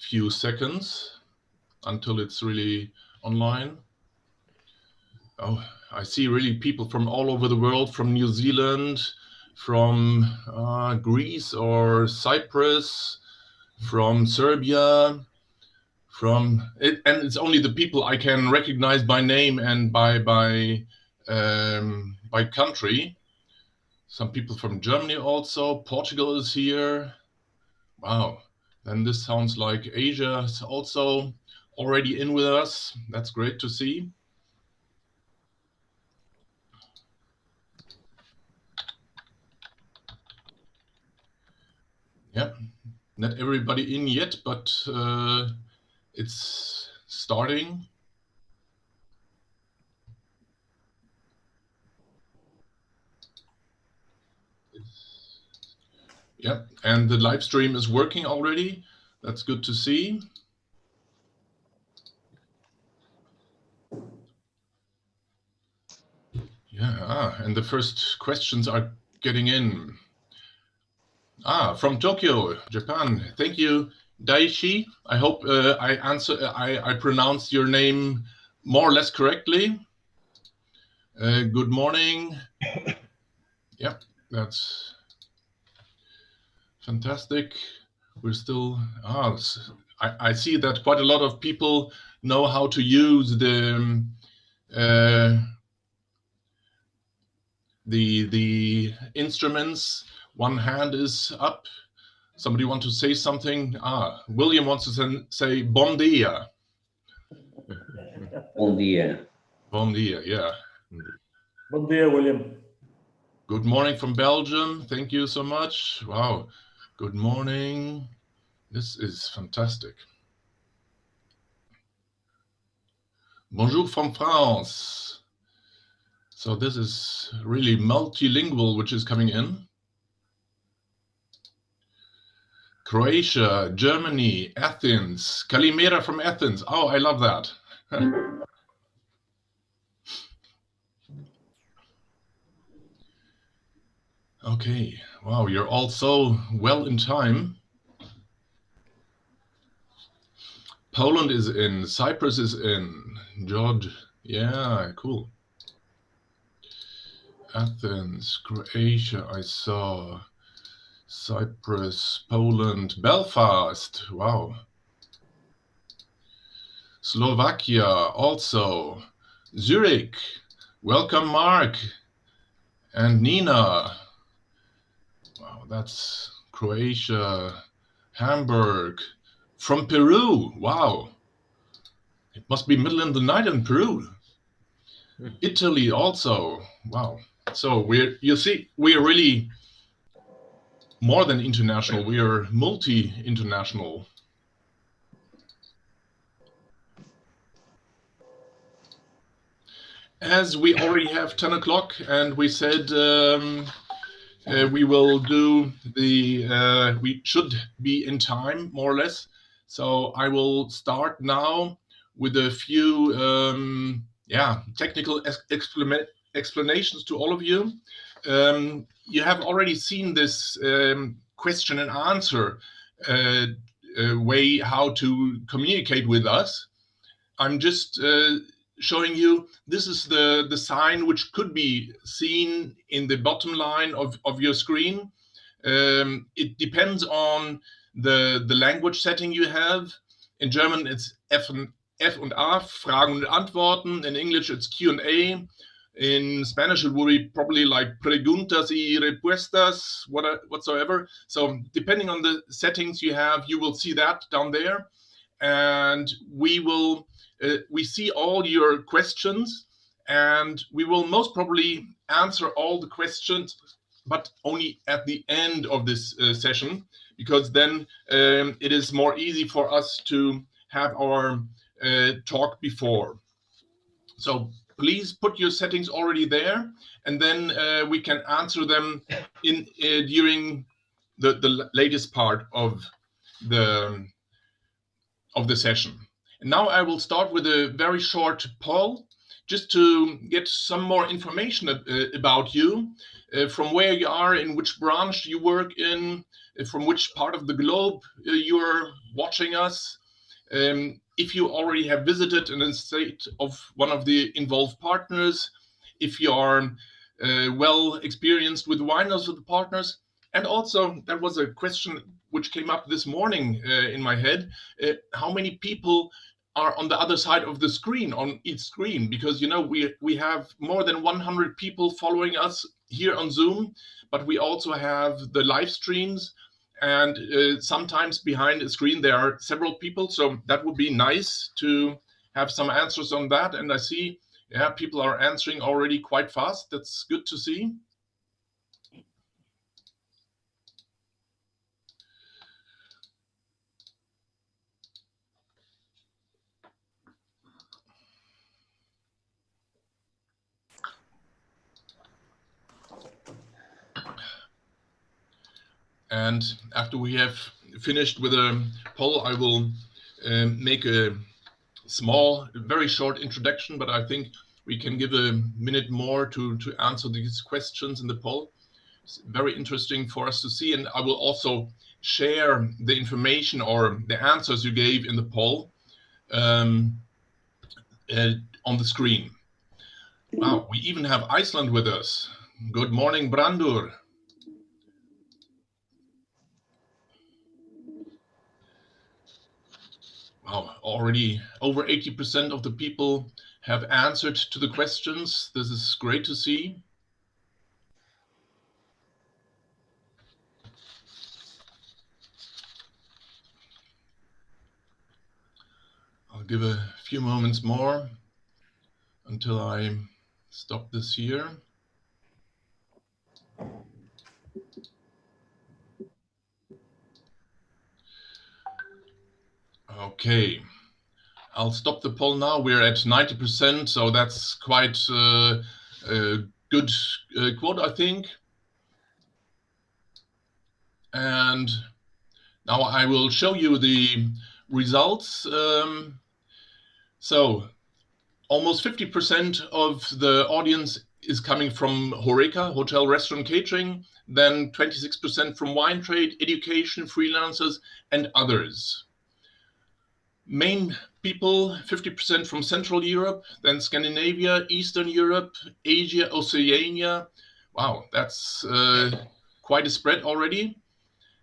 few seconds until it's really online. Oh, I see really people from all over the world, from New Zealand, from Greece or Cyprus, from Serbia, from it, and it's only the people I can recognize by name and by country. Some people from Germany also. Portugal is here. Wow. Then this sounds like Asia is also already in with us. That's great to see. Yeah, not everybody in yet, but it's starting. Yeah, and the live stream is working already. That's good to see. Yeah, and the first questions are getting in. From Tokyo, Japan. Thank you, Daishi. I hope I pronounced your name more or less correctly. Good morning. Yeah, that's fantastic. We're still, I see that quite a lot of people know how to use the instruments. One hand is up. Somebody want to say something? William wants to say bon dia. Bon dia. Bon dia, yeah. Bon dia, William. Good morning from Belgium. Thank you so much. Wow. Good morning. This is fantastic. Bonjour from France. So this is really multilingual, which is coming in. Croatia, Germany, Athens, Kalimera from Athens. Oh, I love that. Okay, wow, you're all so well in time. Poland is in, Cyprus is in, George, yeah, cool. Athens, Croatia, I saw. Cyprus, Poland, Belfast, wow. Slovakia also. Zurich, welcome Mark and Nina. Wow, that's Croatia, Hamburg. From Peru, wow. It must be middle of the night in Peru. Italy also, wow. So you see, we're really more than international, we are multi-international. As we already have 10 o'clock and we said we will do we should be in time, more or less. So I will start now with a few technical explanations to all of you. You have already seen this question and answer way how to communicate with us. I'm just showing you, this is the sign which could be seen in the bottom line of your screen. It depends on the language setting you have. In German, it's F und A, Fragen und Antworten. In English, it's Q&A. In Spanish, it would be probably like preguntas y respuestas, whatsoever. So depending on the settings you have, you will see that down there. And we see all your questions, and we will most probably answer all the questions, but only at the end of this session, because then it is more easy for us to have our talk before. So please put your settings already there, and then we can answer them during the latest part of the session. And now I will start with a very short poll. just to get some more information about you, from where you are, in which branch you work in, from which part of the globe you're watching us. If you already have visited an estate of one of the involved partners, if you are well experienced with winos of the partners. And also, there was a question which came up this morning in my head, how many people are on the other side of the screen, on each screen? Because, you know, we have more than 100 people following us here on Zoom, but we also have the live streams, and sometimes behind a screen there are several people. So that would be nice to have some answers on that. And I see, yeah, people are answering already quite fast. That's good to see. And after we have finished with a poll, I will make a small, very short introduction, but I think we can give a minute more to answer these questions in the poll. It's very interesting for us to see, and I will also share the information or the answers you gave in the poll on the screen. Wow, we even have Iceland with us. Good morning, Brandur. Wow, already over 80% of the people have answered to the questions. This is great to see. I'll give a few moments more until I stop this here. Okay, I'll stop the poll now. We're at 90%, so that's quite a good quote, I think. And now I will show you the results. So almost 50% of the audience is coming from HoReCa, hotel, restaurant, catering, then 26% from wine trade, education, freelancers, and others. Main people, 50% from Central Europe, then Scandinavia, Eastern Europe, Asia, Oceania. Wow, that's quite a spread already.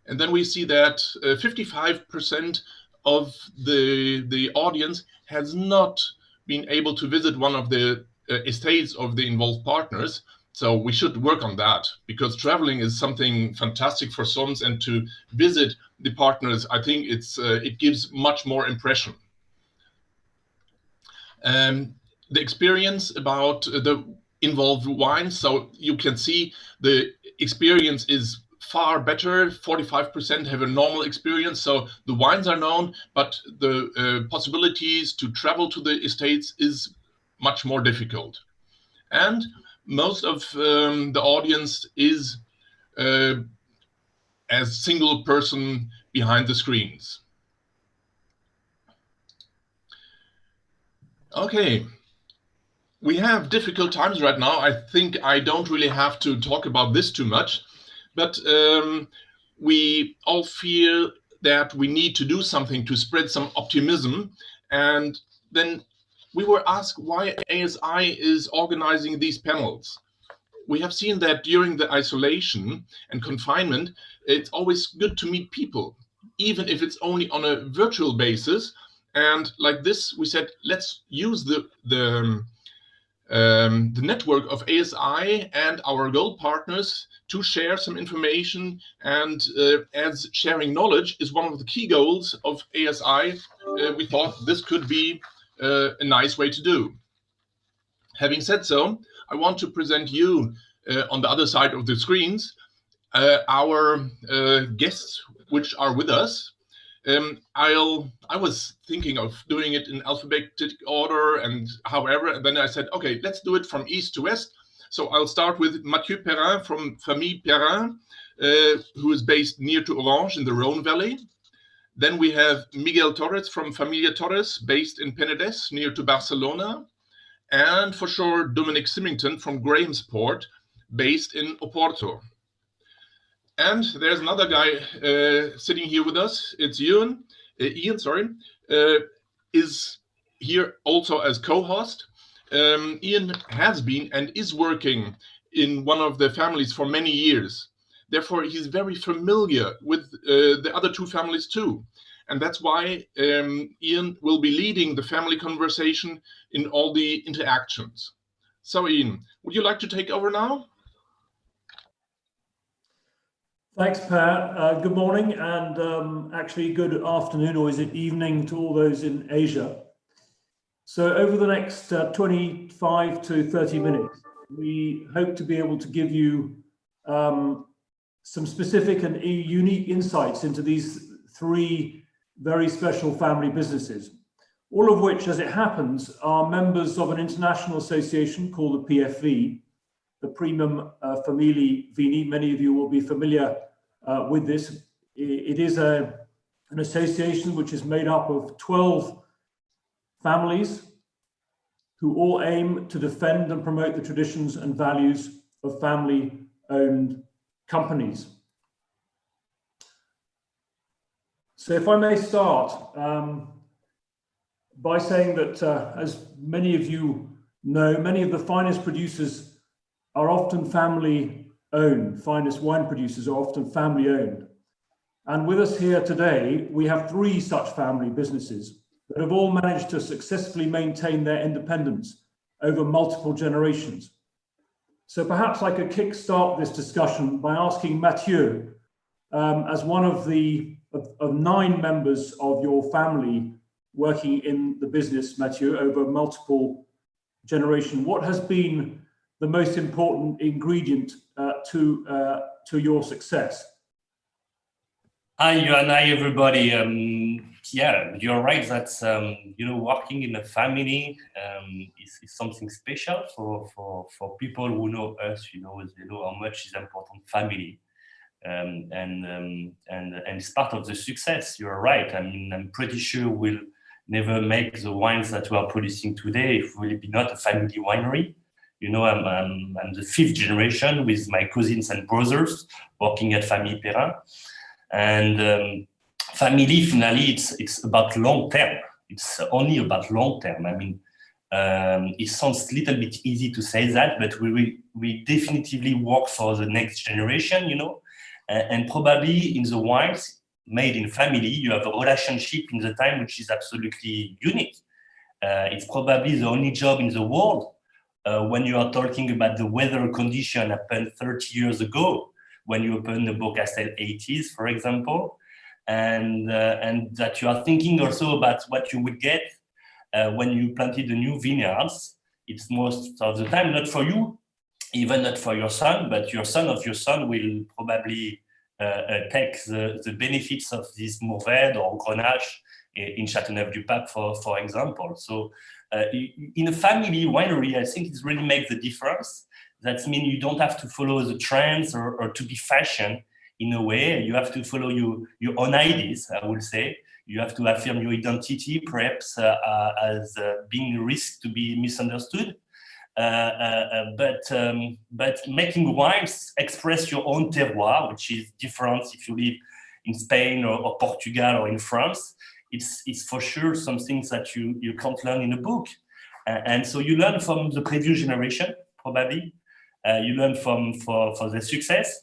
And then we see that 55% of the audience has not been able to visit one of the estates of the involved partners. So we should work on that, because traveling is something fantastic for SOMS, and to visit the partners, I think it gives much more impression. The experience about the involved wines, so you can see the experience is far better. 45% have a normal experience, so the wines are known, but the possibilities to travel to the estates is much more difficult. And most of the audience is as single person behind the screens. Okay, we have difficult times right now. I think I don't really have to talk about this too much, but we all feel that we need to do something to spread some optimism. And then we were asked why ASI is organizing these panels. We have seen that during the isolation and confinement, it's always good to meet people, even if it's only on a virtual basis. And like this, we said, let's use the network of ASI and our gold partners to share some information. And as sharing knowledge is one of the key goals of ASI, we thought this could be a nice way to do. Having said so, I want to present you on the other side of the screens our guests which are with us. I was thinking of doing it in alphabetic order, and and then I said, okay, let's do it from east to west. So I'll start with Matthieu Perrin from Famille Perrin, who is based near to Orange in the Rhone Valley. Then we have Miguel Torres from Familia Torres, based in Pinellas, near to Barcelona. and for sure Dominic Symington from Grahamsport, based in Oporto. And there's another guy sitting here with us. It's Ian, is here also as co-host. Ian has been and is working in one of the families for many years. Therefore, he's very familiar with the other two families too. And that's why Ian will be leading the family conversation in all the interactions. So Ian, would you like to take over now? Thanks, Per. Good morning, and actually good afternoon, or is it evening, to all those in Asia. So over the next 25 to 30 minutes, we hope to be able to give you some specific and unique insights into these three very special family businesses, all of which, as it happens, are members of an international association called the PFV, the Primum Familie Vini. Many of you will be familiar with this. It is an association which is made up of 12 families who all aim to defend and promote the traditions and values of family-owned companies. So if I may start by saying that, as many of you know, many of the finest producers are often family-owned. Finest wine producers are often family-owned. And with us here today, we have three such family businesses that have all managed to successfully maintain their independence over multiple generations. So perhaps I could kickstart this discussion by asking Matthieu, as one of the 9 members of your family working in the business, Matthieu, over multiple generations, what has been the most important ingredient to your success? Hi, Johan. Hi, everybody. Yeah, you're right. That's working in a family is something special for people who know us. They know how much is important family, and it's part of the success. You're right. I mean, I'm pretty sure we'll never make the wines that we are producing today if we'll be not a family winery. I'm the 5th generation with my cousins and brothers working at Famille Perrin. And Family, finally, it's about long term. It's only about long term. I mean, it sounds a little bit easy to say that, but we definitively work for the next generation, and probably in the wines made in family, you have a relationship in the time which is absolutely unique. It's probably the only job in the world when you are talking about the weather condition happened 30 years ago, when you open the Beaucastel 80s, for example, and that you are thinking also about what you would get when you planted the new vineyards. It's most of the time not for you, even not for your son, but your son of your son will probably take the benefits of this Mourvèdre or Grenache in Châteauneuf-du-Pape, for example. So in a family winery, I think it really makes the difference. That means you don't have to follow the trends or to be fashion in a way. You have to follow your own ideas, I would say. You have to affirm your identity, perhaps as being risk to be misunderstood. But making wines express your own terroir, which is different if you live in Spain or Portugal or in France. It's for sure something that you can't learn in a book. And so you learn from the previous generation, probably. You learn for the success,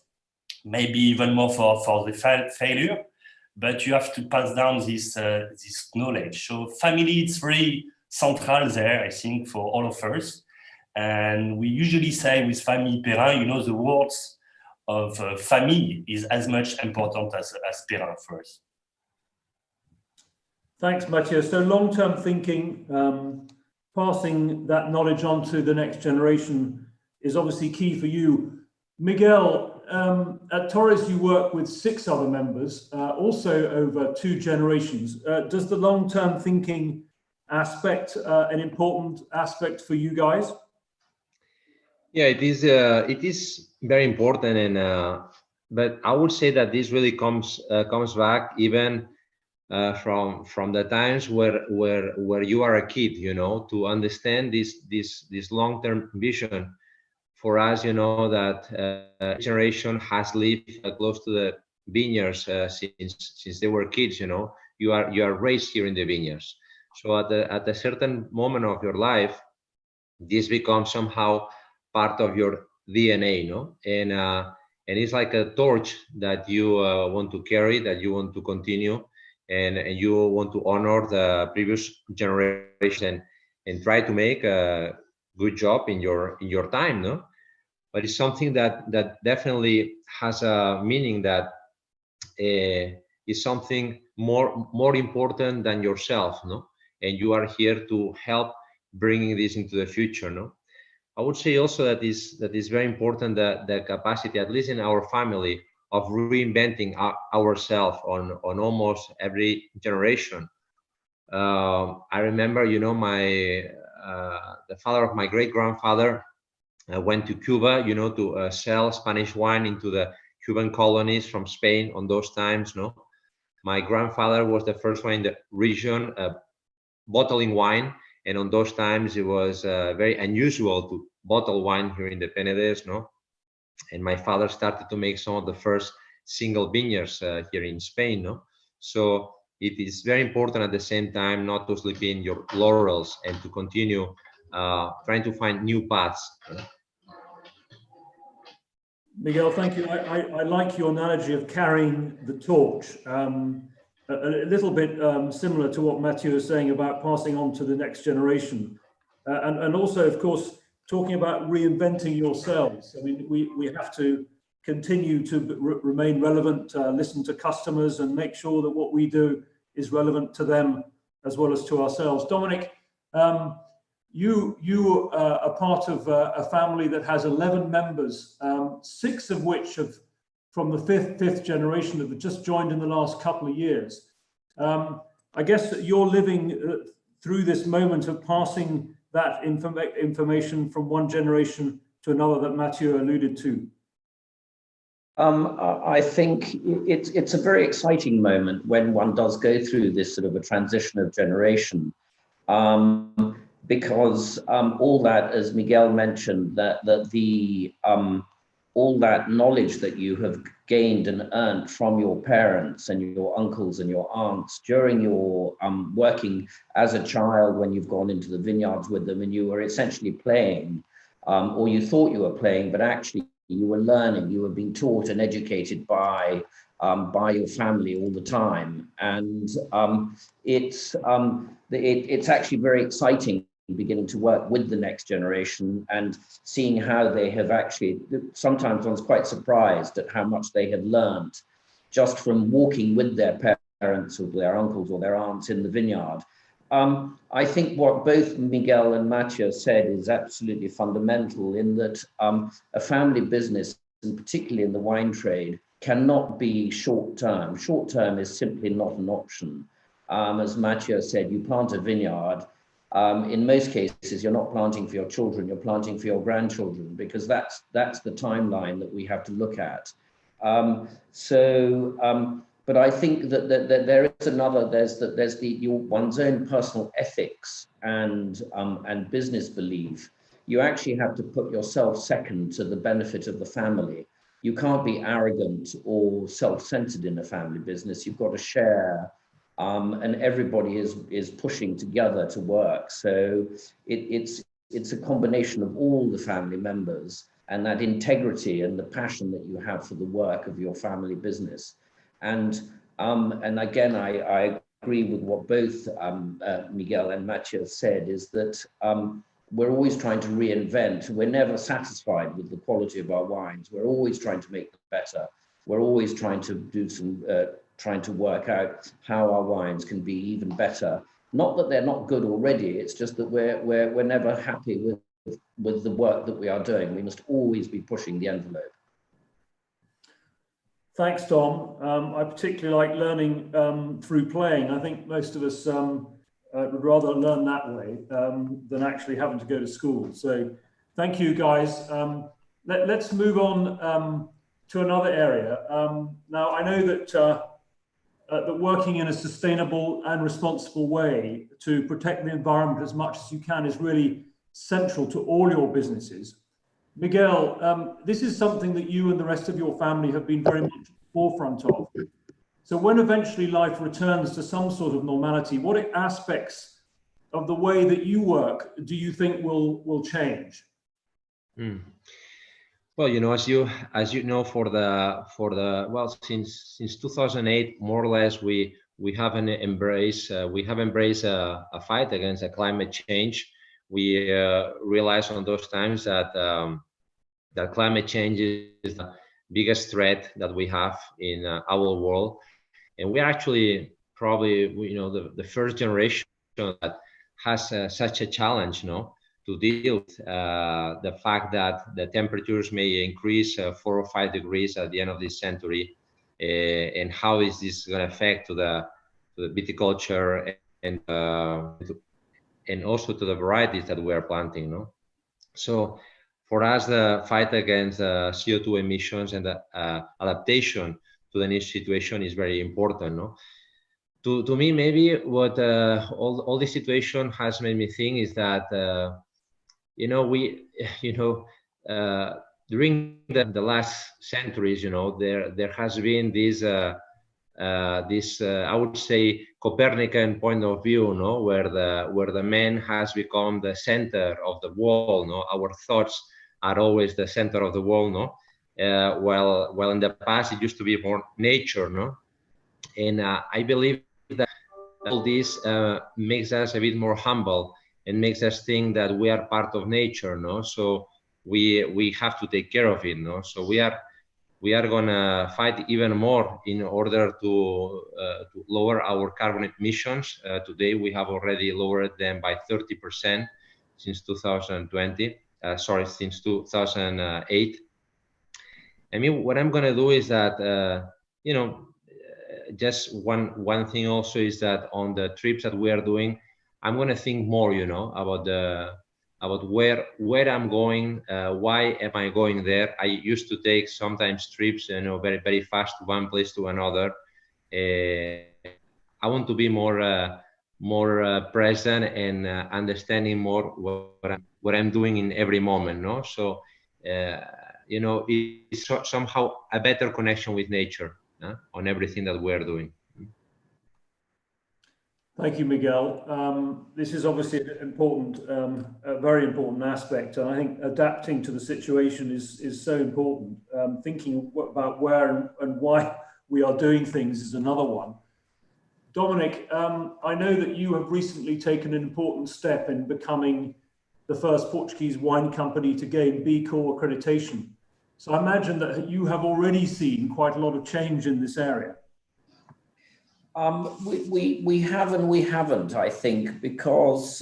maybe even more for the failure, but you have to pass down this knowledge. So family, it's very central there, I think, for all of us. And we usually say with Famille Perrin, the words of famille is as much important as Perrin for us. Thanks, Matthieu. So long-term thinking, passing that knowledge on to the next generation is obviously key for you. Miguel, at Torres, you work with 6 other members, also over 2 generations. Does the long-term thinking aspect an important aspect for you guys? Yeah, it is very important, and but I would say that this really comes back even from the times where you are a kid, you know, to understand this long-term vision. For us, you know, that generation has lived close to the vineyards since they were kids. You know, you are raised here in the vineyards. So at a certain moment of your life, this becomes somehow part of your DNA, no? And it's like a torch that you want to carry, that you want to continue, and you want to honor the previous generation and try to make a good job in your time, no? But it's something that definitely has a meaning, that is something more important than yourself, no? And you are here to help bringing this into the future, no? I would say also that is very important, that the capacity, at least in our family, of reinventing ourselves on almost every generation. I remember, you know, the father of my great-grandfather went to Cuba, you know, to sell Spanish wine into the Cuban colonies from Spain on those times, no? My grandfather was the first one in the region bottling wine, and on those times it was very unusual to bottle wine here in the Pinellas, no? And my father started to make some of the first single vineyards here in Spain, no? So it is very important at the same time not to sleep in your laurels and to continue trying to find new paths. Miguel, thank you. I like your analogy of carrying the torch. A little bit similar to what Matthieu was saying about passing on to the next generation. And also, of course, talking about reinventing yourselves. I mean, we have to continue to remain relevant, listen to customers, and make sure that what we do is relevant to them as well as to ourselves. Dominic, you are part of a family that has 11 members, 6 of which have, from the fifth generation, that have just joined in the last couple of years. I guess that you're living through this moment of passing that information from one generation to another that Matthieu alluded to. I think it's a very exciting moment when one does go through this sort of a transition of generation, because all that, as Miguel mentioned, all that knowledge that you have gained and earned from your parents and your uncles and your aunts during your working as a child, when you've gone into the vineyards with them and you were essentially playing, or you thought you were playing, but actually you were learning, you were being taught and educated by your family all the time. And it's actually very exciting beginning to work with the next generation and seeing how they have actually, sometimes one's quite surprised at how much they have learned just from walking with their parents or their uncles or their aunts in the vineyard. I think what both Miguel and Matthieu said is absolutely fundamental, in that a family business, and particularly in the wine trade, cannot be short-term. Short-term is simply not an option. As Matthieu said, you plant a vineyard. In most cases, you're not planting for your children, you're planting for your grandchildren, because that's the timeline that we have to look at. But I think that there is another, there's one's own personal ethics and business belief. You actually have to put yourself second to the benefit of the family. You can't be arrogant or self-centered in a family business. You've got to share, and everybody is pushing together to work. So it's a combination of all the family members and that integrity and the passion that you have for the work of your family business. And again, I agree with what both Miguel and Matthieu said, is that we're always trying to reinvent. We're never satisfied with the quality of our wines. We're always trying to make them better. We're always trying to do trying to work out how our wines can be even better. Not that they're not good already, it's just that we're never happy with the work that we are doing. We must always be pushing the envelope. Thanks, Dom. I particularly like learning through playing. I think most of us would rather learn that way than actually having to go to school. So thank you, guys. Let's move on to another area. Now, I know that that working in a sustainable and responsible way to protect the environment as much as you can is really central to all your businesses. Miguel, this is something that you and the rest of your family have been very much at the forefront of. So when eventually life returns to some sort of normality, what aspects of the way that you work do you think will change? Well, you know, as you know, well, since 2008, more or less, we have embraced a fight against climate change. We realized on those times that that climate change is the biggest threat that we have in our world, and we are actually probably, you know, the first generation that has such a challenge, you know, to deal with the fact that the temperatures may increase 4 or 5 degrees at the end of this century, and how is this going to affect to the viticulture and also to the varieties that we are planting, no? So for us, the fight against CO2 emissions and the adaptation to the new situation is very important, no? To me, maybe what all this situation has made me think is that you know, during the last centuries, you know, there has been this I would say Copernican point of view, no, where the man has become the center of the world, no. Our thoughts are always the center of the world, no. While in the past it used to be more nature, no. And I believe that all this makes us a bit more humble and makes us think that we are part of nature, no? So we have to take care of it, no? So we are gonna fight even more in order to lower our carbon emissions. Today we have already lowered them by 30% since 2020. Since 2008. I mean, what I'm gonna do is that you know, just one thing also is that on the trips that we are doing, I'm going to think more, you know, about where I'm going, why am I going there. I used to take sometimes trips, you know, very, very fast to one place to another. I want to be more present and understanding more what I'm doing in every moment, no? So, you know, it's somehow a better connection with nature on everything that we're doing. Thank you, Miguel. This is obviously an important, a very important aspect, and I think adapting to the situation is so important. Thinking about where and why we are doing things is another one. Dominic, I know that you have recently taken an important step in becoming the first Portuguese wine company to gain B Corp accreditation. So I imagine that you have already seen quite a lot of change in this area. We have and we haven't, I think, because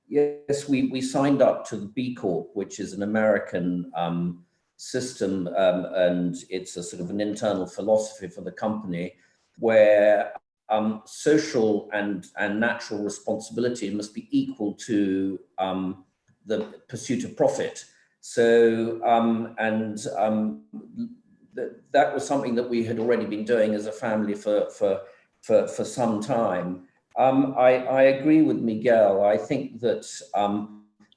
yes, we signed up to the B Corp, which is an American system, and it's a sort of an internal philosophy for the company where social and natural responsibility must be equal to the pursuit of profit. So, that was something that we had already been doing as a family for some time. I agree with Miguel. I think that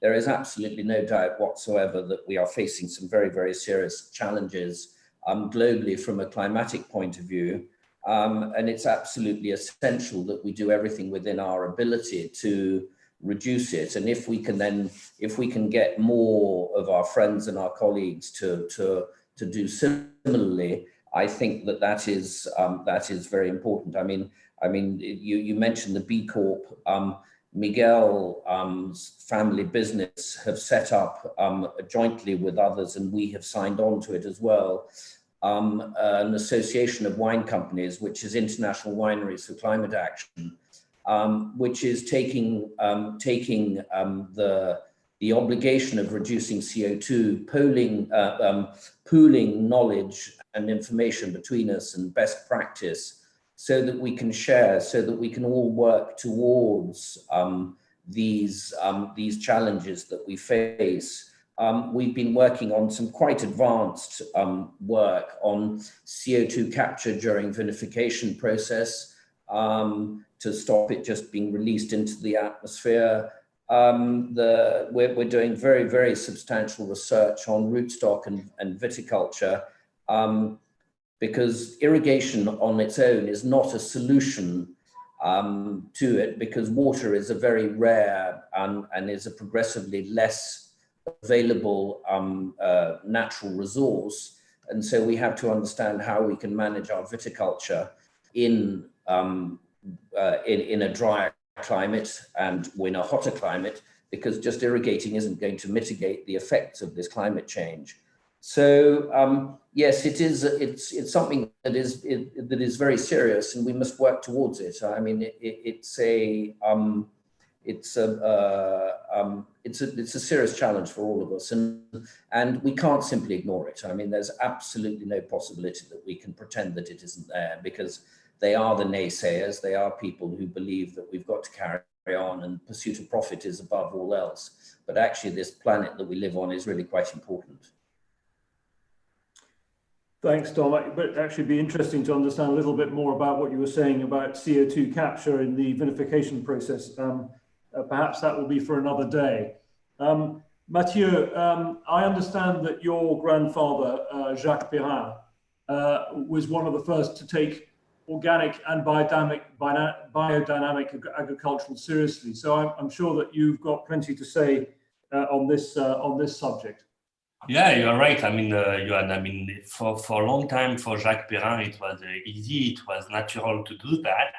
there is absolutely no doubt whatsoever that we are facing some very, very serious challenges globally from a climatic point of view. And it's absolutely essential that we do everything within our ability to reduce it. And if we can get more of our friends and our colleagues to do similarly, I think that is very important. I mean, you mentioned the B Corp. Miguel's family business have set up jointly with others, and we have signed on to it as well, an association of wine companies, which is International Wineries for Climate Action, which is taking the obligation of reducing CO2, pooling knowledge and information between us and best practice, so that we can share, so that we can all work towards these challenges that we face. we've been working on some quite advanced work on CO2 capture during vinification process to stop it just being released into the atmosphere. We're doing very, very substantial research on rootstock and viticulture because irrigation on its own is not a solution to it, because water is a very rare and is a progressively less available natural resource. And so we have to understand how we can manage our viticulture in a drier climate and in a hotter climate, because just irrigating isn't going to mitigate the effects of this climate change. So yes, it's something that is very serious, and we must work towards it. I mean, it's a serious challenge for all of us, and we can't simply ignore it. I mean, there's absolutely no possibility that we can pretend that it isn't there, because they are the naysayers. They are people who believe that we've got to carry on and pursuit of profit is above all else. But actually, this planet that we live on is really quite important. Thanks, Dom. But it'd actually be interesting to understand a little bit more about what you were saying about CO2 capture in the vinification process. Perhaps that will be for another day. Matthieu, I understand that your grandfather, Jacques Perrin, was one of the first to take organic and biodynamic agriculture seriously. So I'm sure that you've got plenty to say on this subject. Yeah, you're right. I mean, Johan, I mean, for a long time for Jacques Perrin, it was easy, it was natural to do that,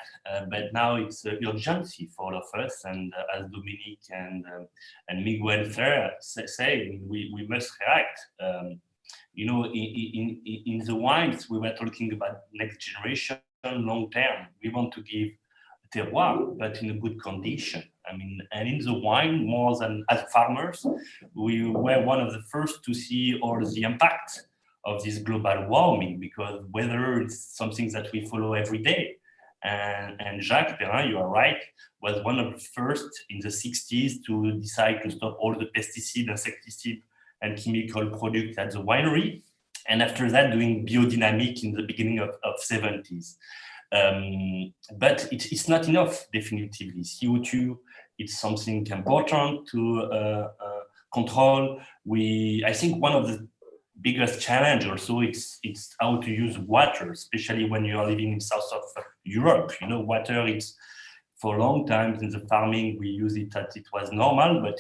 but now it's an urgency for all of us. And as Dominic and Miguel Torres say, we must react. You know, in the wines, we were talking about next generation, long term. We want to give terroir, but in a good condition. I mean, and in the wine, more than as farmers, we were one of the first to see all the impact of this global warming, because weather is something that we follow every day. And Jacques Perrin, you are right, was one of the first in the 60s to decide to stop all the pesticide, insecticide, and chemical products at the winery. And after that, doing biodynamic in the beginning of 70s. But it's not enough, definitively. CO2, it's something important to control. I think one of the biggest challenge also it's how to use water, especially when you are living in south of Europe. You know, water, it's for a long time in the farming, we use it as it was normal, but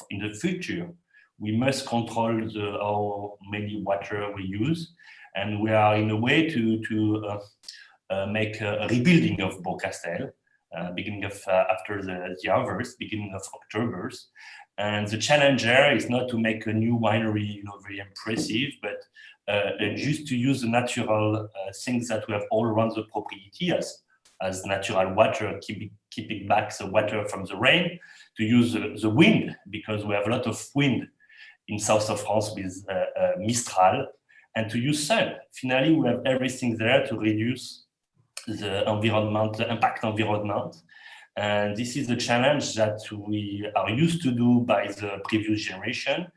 in the future, we must control how many water we use. And we are in a way to make a rebuilding of Beaucastel, beginning of after the harvest, beginning of October. And the challenge there is not to make a new winery, you know, very impressive, but just to use the natural things that we have all around the property as natural water, keeping back the water from the rain, to use the wind, because we have a lot of wind in south of France with Mistral, and to use sun. Finally, we have everything there to reduce the environment, the impact environment. And this is the challenge that we are used to do by the previous generation,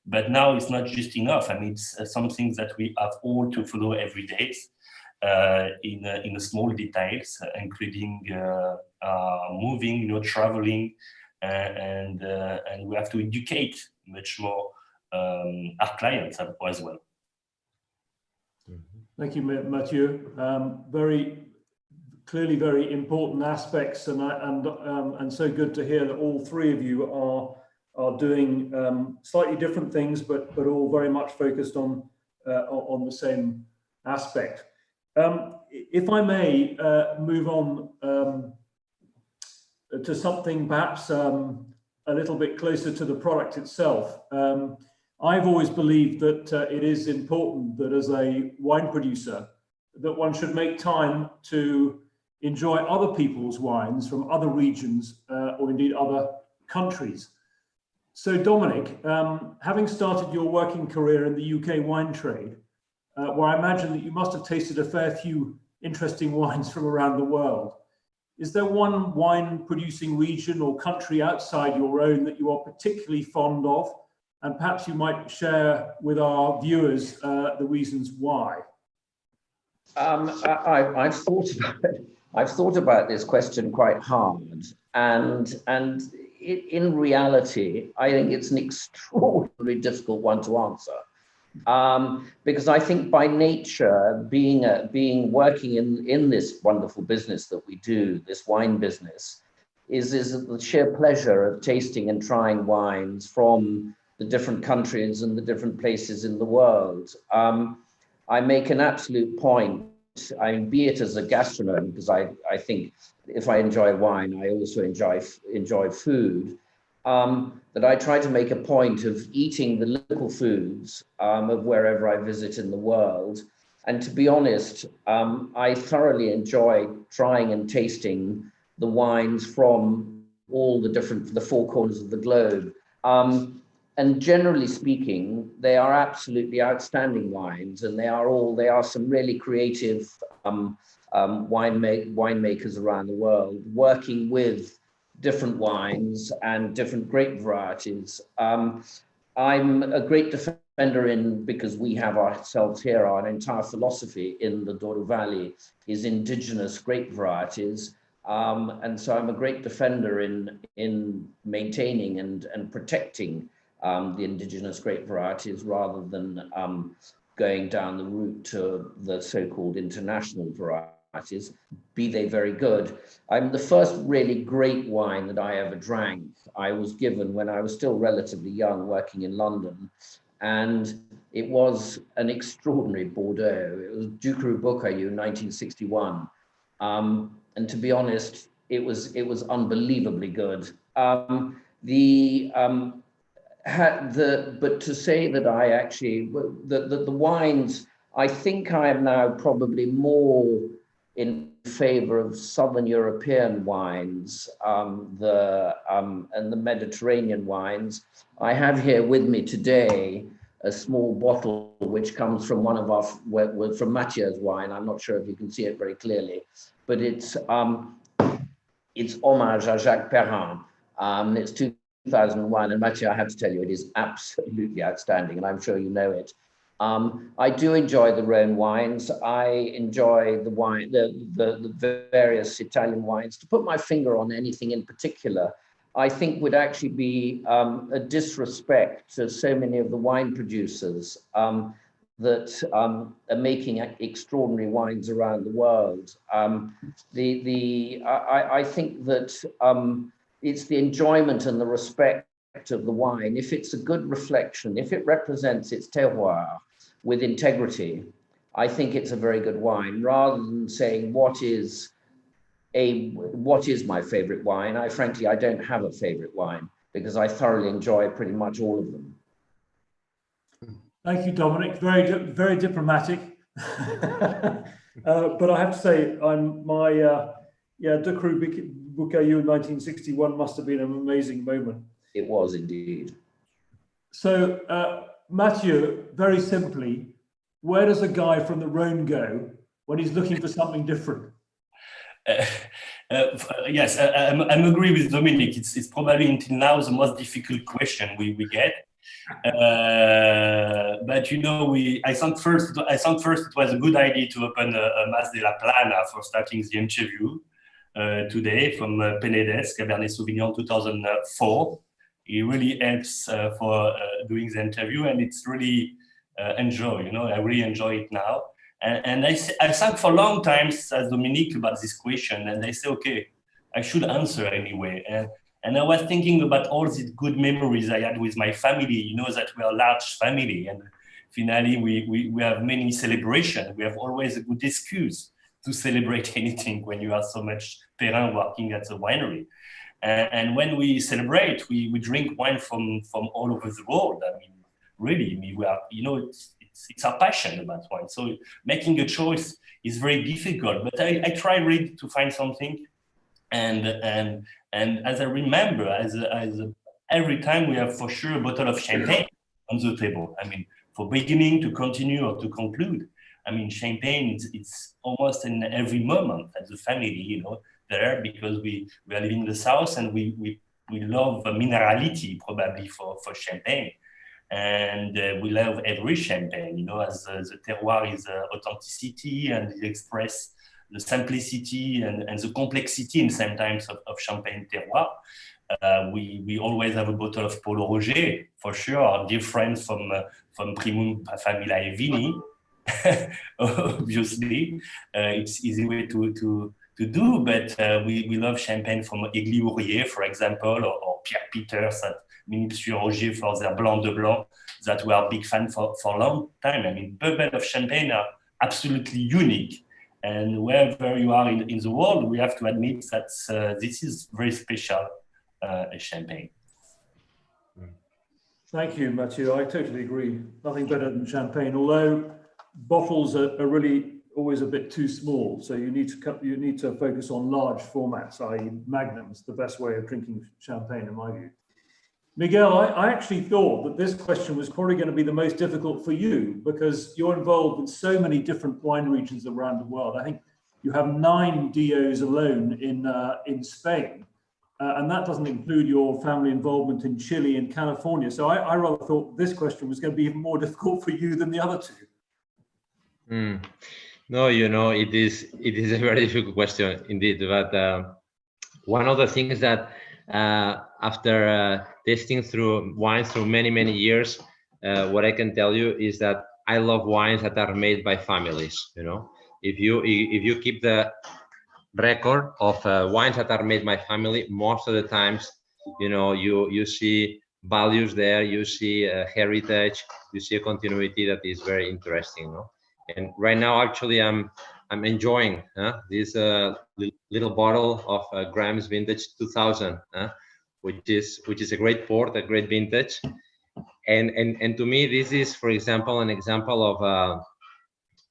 but now it's not just enough. I mean, it's something that we have all to follow every day in the small details, including moving, you know, traveling, and we have to educate much more our clients as well. Thank you, Matthieu. Clearly very important aspects, and so good to hear that all three of you are doing slightly different things, but all very much focused on the same aspect. If I may move on to something perhaps a little bit closer to the product itself. I've always believed that it is important that as a wine producer, that one should make time to enjoy other people's wines from other regions or indeed other countries. So Dominic, having started your working career in the UK wine trade, where I imagine that you must have tasted a fair few interesting wines from around the world, is there one wine producing region or country outside your own that you are particularly fond of and perhaps you might share with our viewers the reasons why. I've thought about this question quite hard, and in reality, I think it's an extraordinarily difficult one to answer, because I think by nature, working in this wonderful business that we do, this wine business, is the sheer pleasure of tasting and trying wines from the different countries and the different places in the world. I make an absolute point, be it as a gastronome, because I think if I enjoy wine, I also enjoy food, that I try to make a point of eating the local foods of wherever I visit in the world. And to be honest, I thoroughly enjoy trying and tasting the wines from all the four corners of the globe. And generally speaking, they are absolutely outstanding wines, and they are some really creative winemakers around the world, working with different wines and different grape varieties. I'm a great defender because we have ourselves here, our entire philosophy in the Douro Valley is indigenous grape varieties. And so I'm a great defender in maintaining and protecting the indigenous grape varieties rather than going down the route to the so-called international varieties, be they very good. The first really great wine that I ever drank, I was given when I was still relatively young, working in London, and it was an extraordinary Bordeaux. It was Ducru Beaucastel, 1961. And to be honest, it was unbelievably good. But to say that I actually, the wines, I think I am now probably more in favor of Southern European wines and the Mediterranean wines. I have here with me today a small bottle which comes from from Matthieu's wine. I'm not sure if you can see it very clearly, but it's homage à Jacques Perrin. It's 2001, and Matthieu, I have to tell you, it is absolutely outstanding, and I'm sure you know it. I do enjoy the Rhone wines. I enjoy the wine, the various Italian wines. To put my finger on anything in particular, I think would actually be a disrespect to so many of the wine producers that are making extraordinary wines around the world. I think that it's the enjoyment and the respect of the wine. If it's a good reflection, if it represents its terroir with integrity, I think it's a very good wine. Rather than saying what is my favorite wine, I don't have a favorite wine because I thoroughly enjoy pretty much all of them. Thank you, Dominic. Very diplomatic. But I have to say, Ducru Beaucastel 1961 must have been an amazing moment. It was indeed. So, Matthieu, very simply, where does a guy from the Rhone go when he's looking for something different? Yes, I'm agree with Dominic. It's probably until now the most difficult question we get. But you know, I thought first it was a good idea to open a Mas de la Plana for starting the interview today from Pinellas, Cabernet Sauvignon 2004. It really helps for doing the interview, and it's really enjoy. You know, I really enjoy it now. And I thought for a long time, as Dominic, about this question, and I say, okay, I should answer anyway. And I was thinking about all these good memories I had with my family. You know that we are a large family, and finally we have many celebrations. We have always a good excuse to celebrate anything when you have so much Perrin working at the winery. And when we celebrate, we drink wine from all over the world. I mean, really, we are, you know, it's our passion about wine. So making a choice is very difficult, but I try really to find something. And as I remember, every time we have for sure a bottle of champagne on the table. I mean, for beginning to continue or to conclude, I mean, champagne, it's almost in every moment as a family, you know, there, because we are living in the south and we love minerality probably for champagne. And we love every champagne, you know, as the terroir is authenticity and it express the simplicity and the complexity in some times of champagne terroir. We always have a bottle of Polo Roger, for sure, different from Primum Familia Vini. Obviously, it's easy way to do, but we love champagne from Aigli Ourier, for example, or Pierre Peters at Monsieur Roger for their Blanc de Blanc that we are big fan for a long time. I mean, bourbon of champagne are absolutely unique. And wherever you are in the world, we have to admit that this is very special champagne. Thank you, Matthieu. I totally agree. Nothing better than champagne, although bottles are really always a bit too small. So you need to focus on large formats, i.e. magnums, the best way of drinking champagne, in my view. Miguel, I actually thought that this question was probably going to be the most difficult for you because you're involved in so many different wine regions around the world. I think you have 9 DOs alone in Spain, and that doesn't include your family involvement in Chile and California. So I rather thought this question was going to be even more difficult for you than the other two. No, you know, it is a very difficult question indeed. But one of the things that after tasting through wines through many years, what I can tell you is that I love wines that are made by families. You know, if you keep the record of wines that are made by family, most of the times, you know, you see values there, you see heritage, you see a continuity that is very interesting. You know? And right now, actually, I'm enjoying this little bottle of Graham's Vintage 2000, which is a great port, a great vintage. And to me, this is, for example, an example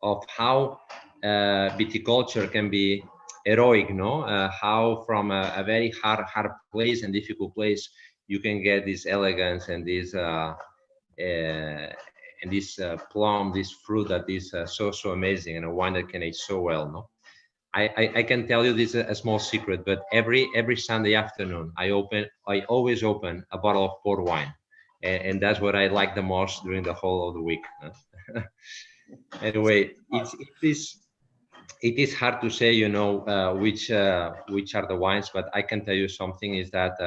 of how viticulture can be heroic, no? How from a very hard place and difficult place you can get this elegance and this plum, this fruit that is so amazing, and a wine that can age so well, no? I can tell you this is a small secret, but every Sunday afternoon I always open a bottle of port wine, and that's what I like the most during the whole of the week. Anyway, it is hard to say, you know, which are the wines, but I can tell you something is that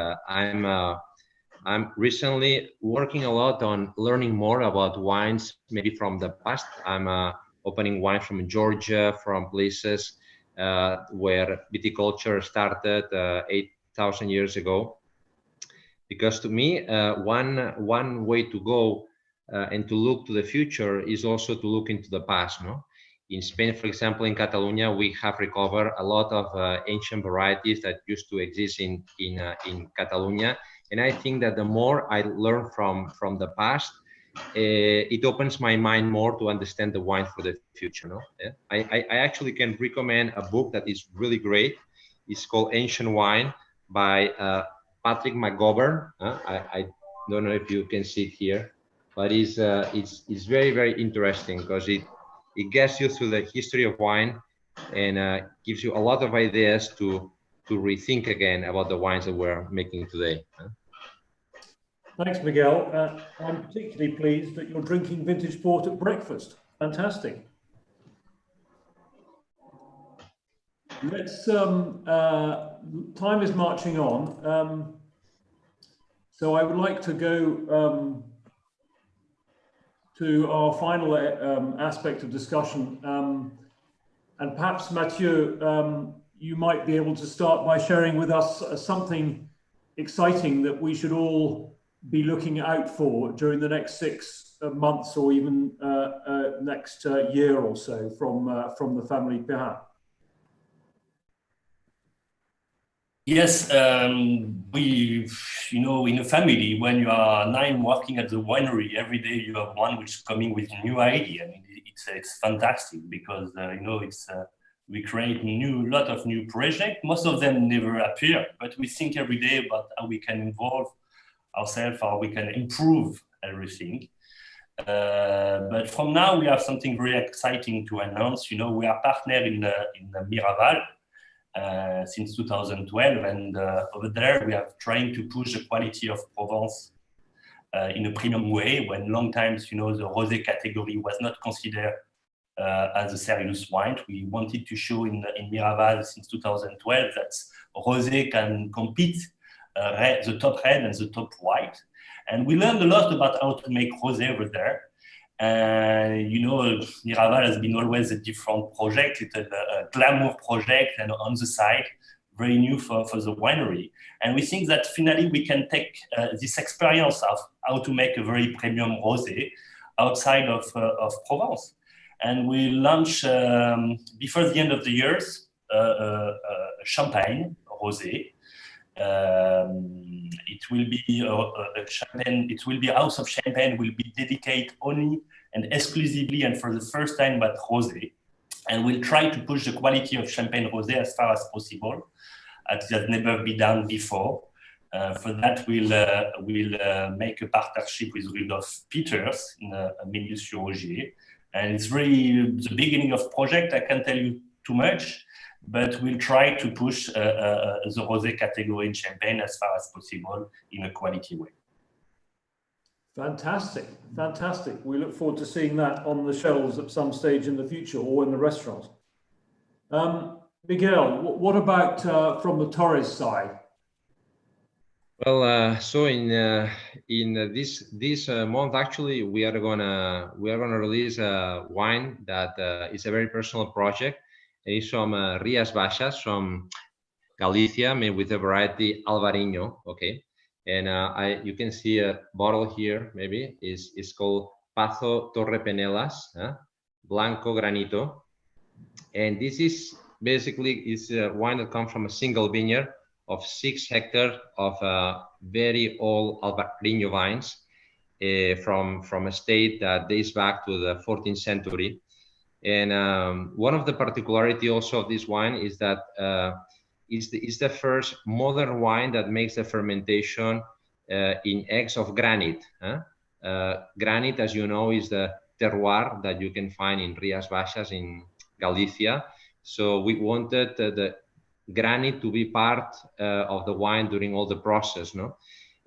I'm recently working a lot on learning more about wines, maybe from the past. I'm opening wine from Georgia, from places where viticulture started 8,000 years ago. Because to me, one way to go and to look to the future is also to look into the past, no? In Spain, for example, in Catalonia, we have recovered a lot of ancient varieties that used to exist in Catalonia. And I think that the more I learn from the past, it opens my mind more to understand the wine for the future. No? Yeah? I actually can recommend a book that is really great. It's called Ancient Wine by Patrick McGovern. I don't know if you can see it here, but it's very interesting because it gets you through the history of wine and gives you a lot of ideas to rethink again about the wines that we're making today. Thanks, Miguel. I'm particularly pleased that you're drinking vintage port at breakfast. Fantastic. Let's, time is marching on. So I would like to go to our final aspect of discussion. And perhaps, Matthieu, you might be able to start by sharing with us something exciting that we should all be looking out for during the next 6 months or even next year or so from the family Perrin. Yes, you know, in a family, when you are 9 working at the winery, every day you have one which is coming with a new idea. I mean, it's fantastic because, you know, we create lot of new projects. Most of them never appear, but we think every day about how we can involve ourselves, how we can improve everything. But from now, we have something very exciting to announce. You know, we are partner in Miraval since 2012, and over there we are trying to push the quality of Provence in a premium way, when long times, you know, the rosé category was not considered as a serious wine. We wanted to show in Miraval since 2012 that rosé can compete the top red and the top white. And we learned a lot about how to make rosé over there. You know, Miraval has been always a different project. It's a glamour project, and on the side, very new for the winery. And we think that finally we can take this experience of how to make a very premium rosé outside of Provence. And we launch before the end of the year champagne rosé. It will be a champagne. It will be House of Champagne will be dedicated only and exclusively and for the first time about rosé. And we'll try to push the quality of champagne rosé as far as possible. It has never been done before. For that, we'll make a partnership with Rudolf Peters in Méliès-sur-Ogier. And it's really the beginning of project. I can't tell you too much, but we'll try to push the rosé category in Champagne as far as possible in a quality way. Fantastic, fantastic. We look forward to seeing that on the shelves at some stage in the future or in the restaurants. Miguel, what about from the Torres side? Well, so in this month, actually, we are gonna release a wine that is a very personal project. It's from Rías Baixas, from Galicia, made with a variety Alvarinho. Okay, and you can see a bottle here. Maybe is called Paso, Torre, Pinellas, Blanco, Granito, and this is basically a wine that comes from a single vineyard of 6 hectares of very old Alvarinho vines from a state that dates back to the 14th century. And one of the particularity also of this wine is that it's the first modern wine that makes the fermentation in eggs of granite. Granite, as you know, is the terroir that you can find in Rías Baixas in Galicia. So we wanted the granite to be part of the wine during all the process, no?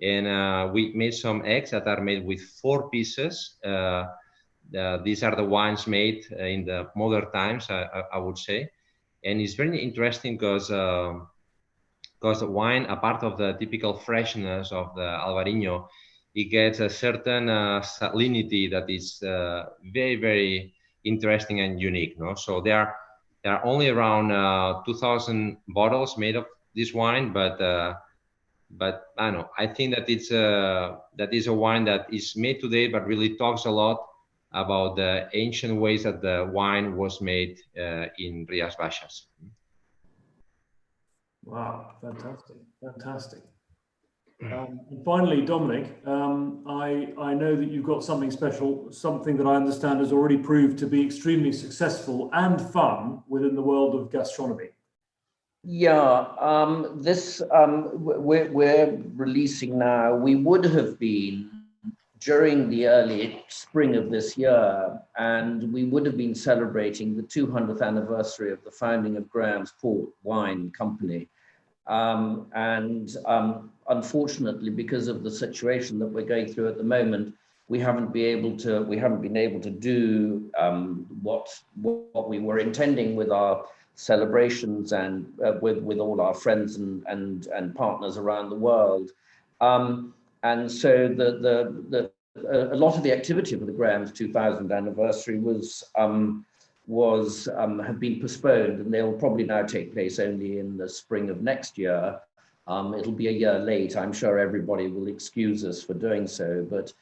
And we made some eggs that are made with 4 pieces. These are the wines made in the modern times, I would say. And it's very interesting because the wine, a part of the typical freshness of the Alvarinho, it gets a certain salinity that is very, very interesting and unique, no? So there are only around 2,000 bottles made of this wine, but I don't know. I think that that is a wine that is made today, but really talks a lot about the ancient ways that the wine was made in Rías Baixas. Wow, fantastic, fantastic. And finally, Dominic, I know that you've got something special, something that I understand has already proved to be extremely successful and fun within the world of gastronomy. Yeah, we're releasing now. We would have been during the early spring of this year, and we would have been celebrating the 200th anniversary of the founding of Graham's Port Wine Company. Unfortunately, because of the situation that we're going through at the moment, we haven't been able to do what we were intending with our celebrations and with all our friends and partners around the world. And so a lot of the activity for the Graham's 2000th anniversary have been postponed, and they'll probably now take place only in the spring of next year. It'll be a year late. I'm sure everybody will excuse us for doing so. But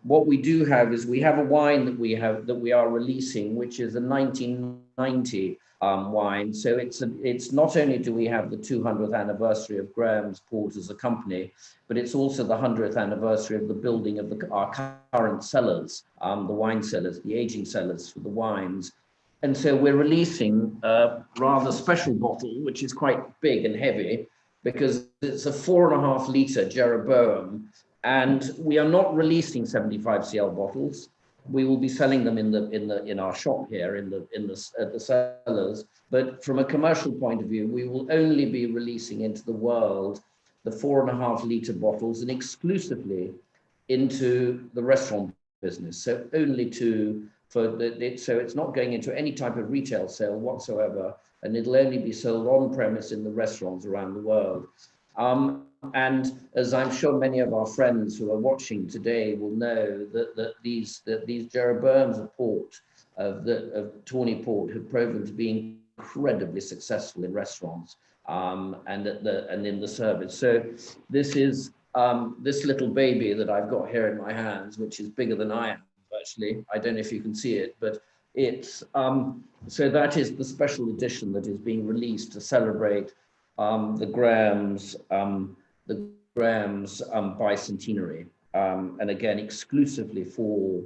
what we do have is we have a wine that we are releasing, which is a 1990 wine. So it's not only do we have the 200th anniversary of Graham's Port as a company, but it's also the 100th anniversary of the building of our current cellars, the wine cellars, the aging cellars for the wines. And so we're releasing a rather special bottle, which is quite big and heavy, because it's a 4.5 litre Jeroboam, and we are not releasing 75 cl bottles. We will be selling them in our shop here at the cellars. But from a commercial point of view, we will only be releasing into the world the 4.5 litre bottles, and exclusively into the restaurant business. So only so it's not going into any type of retail sale whatsoever, and it'll only be sold on premise in the restaurants around the world. And as I'm sure many of our friends who are watching today will know, that these Jeroboams of port, of tawny port, have proven to be incredibly successful in restaurants and in the service. So this is this little baby that I've got here in my hands, which is bigger than I am, actually. I don't know if you can see it, but it's so that is the special edition that is being released to celebrate the Graham's bicentenary, and again exclusively for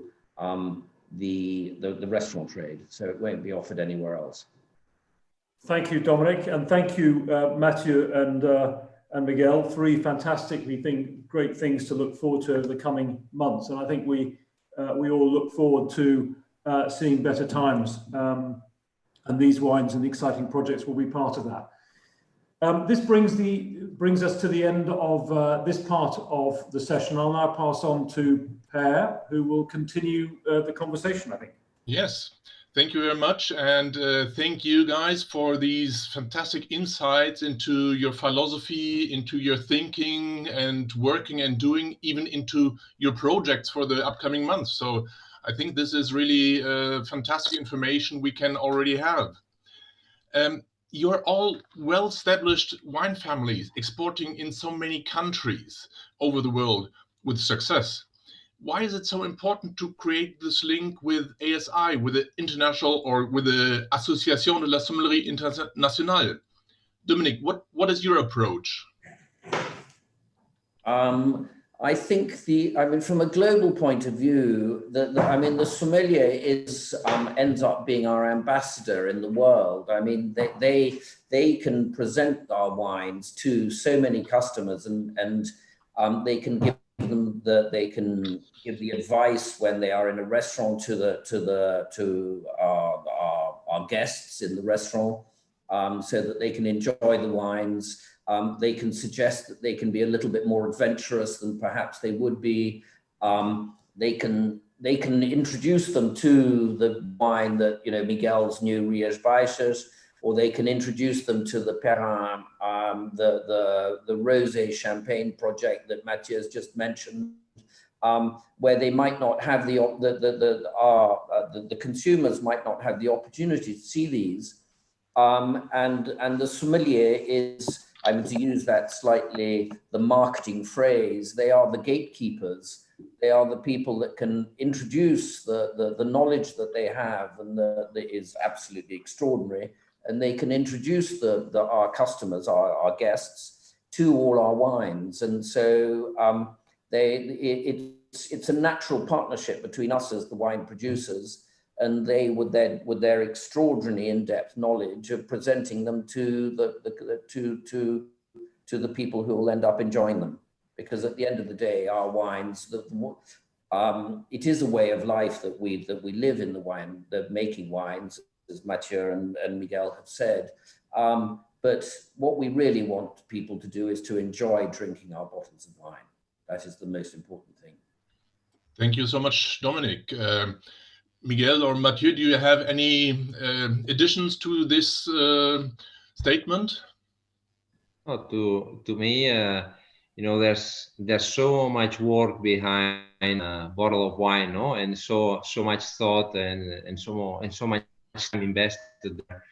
the restaurant trade, so it won't be offered anywhere else. Thank you, Dominic, and thank you, Matthieu and Miguel. Three fantastically great things to look forward to over the coming months, and I think we all look forward to seeing better times, and these wines and the exciting projects will be part of that. This brings us to the end of this part of the session. I'll now pass on to Perrin, who will continue the conversation, I think. Yes, thank you very much. And thank you guys for these fantastic insights into your philosophy, into your thinking and working and doing, even into your projects for the upcoming months. So I think this is really fantastic information we can already have. You're all well-established wine families exporting in so many countries over the world with success. Why is it so important to create this link with ASI, with the international, or with the Association de la Sommellerie Internationale? Dominic, what is your approach? I think from a global point of view, the sommelier ends up being our ambassador in the world. I mean, they can present our wines to so many customers, and they can give them the advice when they are in a restaurant to our guests in the restaurant, so that they can enjoy the wines. They can suggest that they can be a little bit more adventurous than perhaps they would be. They can introduce them to the wine that, Miguel's new Riège Baixas, or they can introduce them to the Perrin, the Rosé Champagne project that Matthieu has just mentioned, where they might not have the consumers might not have the opportunity to see these, and the sommelier is, to use that slightly, the marketing phrase, they are the gatekeepers. They are the people that can introduce the knowledge that they have, and that is absolutely extraordinary. And they can introduce our customers, our guests, to all our wines. And so it's a natural partnership between us as the wine producers, and they, with their extraordinary in-depth knowledge, of presenting them to the people who will end up enjoying them. Because at the end of the day, our wines, it is a way of life that we live in the making wines, as Matthieu and Miguel have said. But what we really want people to do is to enjoy drinking our bottles of wine. That is the most important thing. Thank you so much, Dominic. Miguel or Matthieu, do you have any additions to this statement? To me, there's so much work behind a bottle of wine, no, and so much thought and so much time invested there,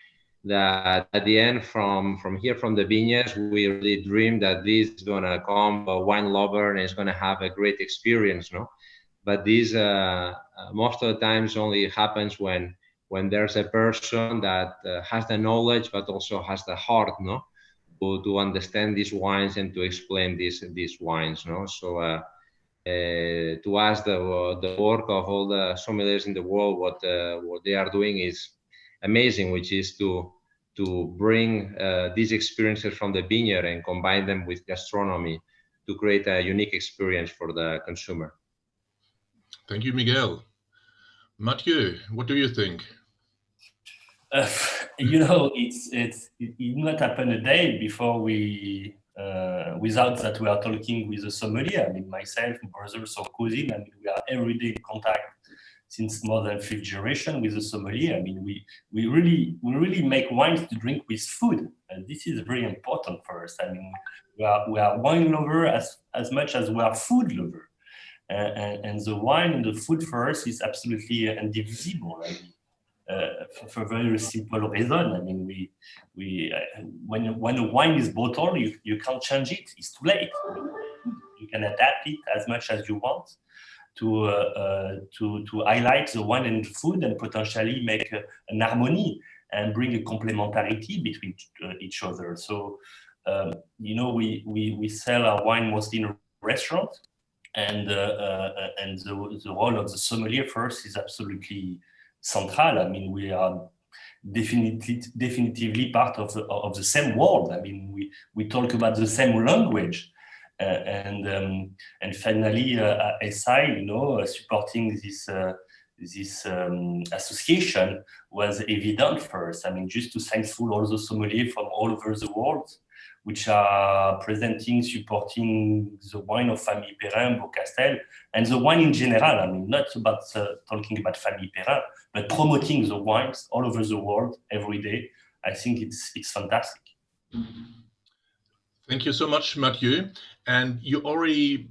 that at the end, from the vineyards, we really dream that this is gonna come a wine lover and is gonna have a great experience, no. But this most of the times only happens when there's a person that has the knowledge but also has the heart, no, to understand these wines and to explain these wines, no. So to us, the work of all the sommeliers in the world, what they are doing is amazing, which is to bring these experiences from the vineyard and combine them with gastronomy to create a unique experience for the consumer. Thank you, Miguel. Matthieu, what do you think? It not happen a day before we without that we are talking with a sommelier. I mean, myself, brothers or cousin, I mean, we are every day in contact since more than 5th generation with a sommelier. I mean, we really make wines to drink with food, and this is very important for us. I mean, we are wine lover as much as we are food lover, and the wine and the food for us is absolutely indivisible. I mean, for a very simple reason. I mean, when a wine is bottled, you can't change it. It's too late. You can adapt it as much as you want to highlight the wine and the food, and potentially make an harmony and bring a complementarity between each other. So, you know, we sell our wine mostly in a restaurant, and the role of the sommelier first is absolutely central. I mean, we are definitively part of the same world. I mean, we talk about the same language, and finally, SI, you know, supporting this association was evident first. I mean, just to thankful all the sommeliers from all over the world, which are supporting the wine of Famille Perrin, Beaucastel, and the wine in general. I mean, not about talking about Famille Perrin, but promoting the wines all over the world every day. I think it's fantastic. Thank you so much, Matthieu. And you already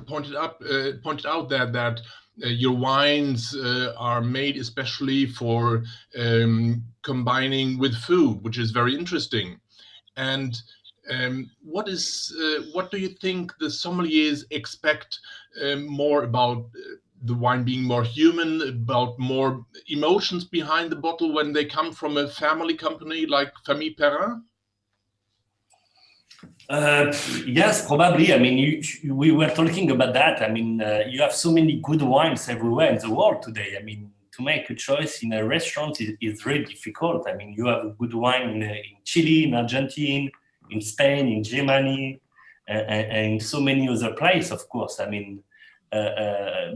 pointed out that your wines are made especially for combining with food, which is very interesting. And what do you think the sommeliers expect more about the wine being more human, about more emotions behind the bottle when they come from a family company like Famille Perrin? Yes, probably. I mean, we were talking about that. I mean, you have so many good wines everywhere in the world today. I mean, to make a choice in a restaurant is very difficult. I mean, you have good wine in Chile, in Argentina, in Spain, in Germany, and in so many other places, of course. I mean,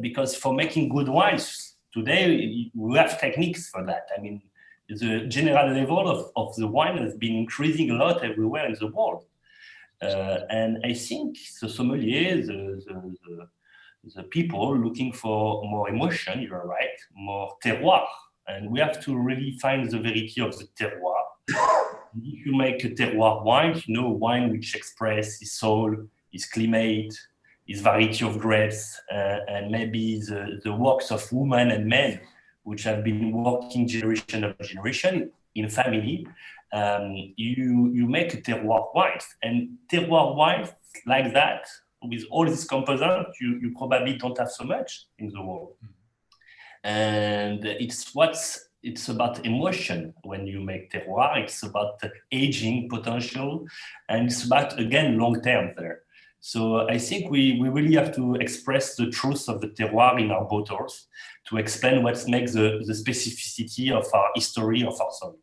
because for making good wines today, we have techniques for that. I mean, the general level of the wine has been increasing a lot everywhere in the world. And I think the sommeliers, the people looking for more emotion, you're right, more terroir. And we have to really find the verity of the terroir. If you make a terroir wine, you know, wine which expresses his soul, his climate, his variety of grapes, and maybe the works of women and men, which have been working generation after generation in family. You make a terroir wine, and terroir wine like that, with all these components, you probably don't have so much in the world. And it's about emotion when you make terroir. It's about aging potential, and it's about, again, long term there. So I think we really have to express the truth of the terroir in our bottles to explain what makes the specificity of our history, of our soil.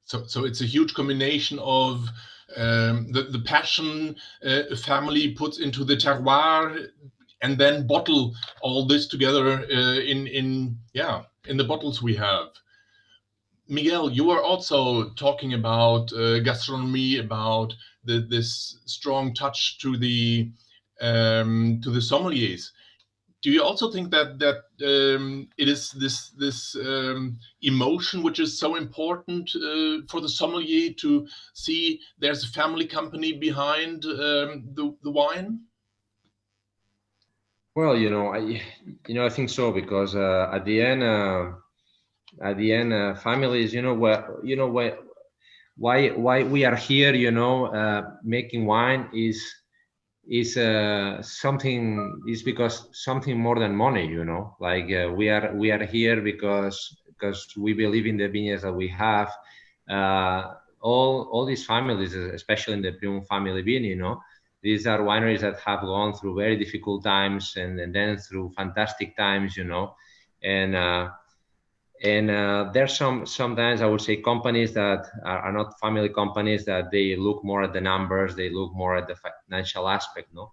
So it's a huge combination of the passion a family puts into the terroir, and then bottle all this together in the bottles we have. Miguel, you were also talking about gastronomy, about this strong touch to the sommeliers. Do you also think that it is this emotion which is so important for the sommelier to see there's a family company behind the wine? Well, I think so, because at the end, families, why we are here, making wine is because something more than money, like we are here because we believe in the vineyards that we have. All these families, especially in the Prium family vineyard, these are wineries that have gone through very difficult times and then through fantastic times, and there's sometimes I would say companies that are not family companies, that they look more at the numbers, they look more at the financial aspect, no?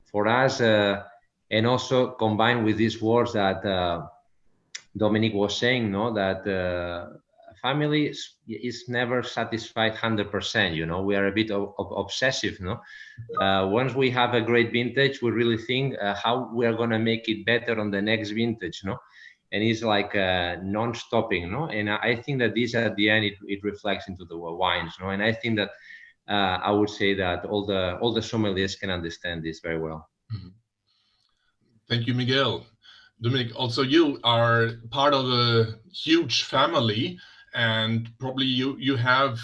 For us, and also combined with these words that Dominic was saying, no, that family is never satisfied 100%. You know, we are a bit obsessive. No, once we have a great vintage, we really think how we are going to make it better on the next vintage. No, and it's like non-stopping. No, and I think that this at the end it reflects into the wines. No, and I think that I would say that all the sommeliers can understand this very well. Mm-hmm. Thank you, Miguel. Dominic, also you are part of a huge family, and probably you have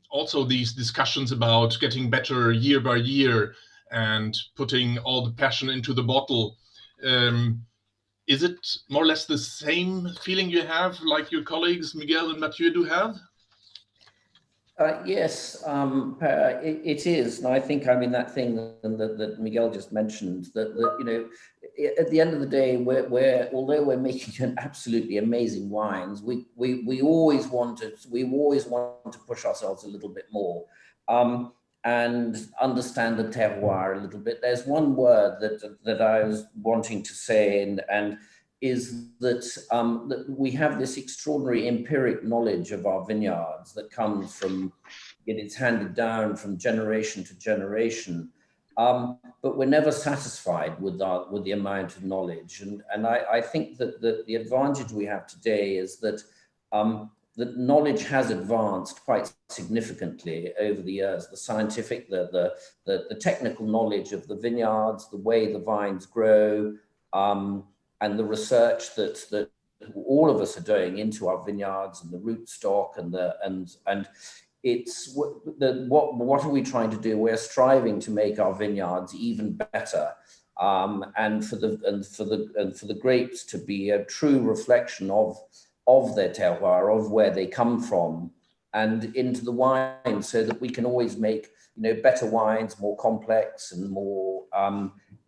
also these discussions about getting better year by year and putting all the passion into the bottle. Is it more or less the same feeling you have like your colleagues Miguel and Matthieu do have? Yes, it is. And I think, I mean, that thing that Miguel just mentioned, that you know, at the end of the day, although we're making an absolutely amazing wines, we always want to push ourselves a little bit more and understand the terroir a little bit. There's one word that I was wanting to say, and is that, that we have this extraordinary empiric knowledge of our vineyards that comes from, it's handed down from generation to generation, but we're never satisfied with the amount of knowledge. And I think that the advantage we have today is that that knowledge has advanced quite significantly over the years. The scientific, the technical knowledge of the vineyards, the way the vines grow, and the research that all of us are doing into our vineyards and the rootstock and it's what are we trying to do? We're striving to make our vineyards even better, and for the grapes to be a true reflection of their terroir, of where they come from, and into the wine, so that we can always make, you know, better wines, more complex and more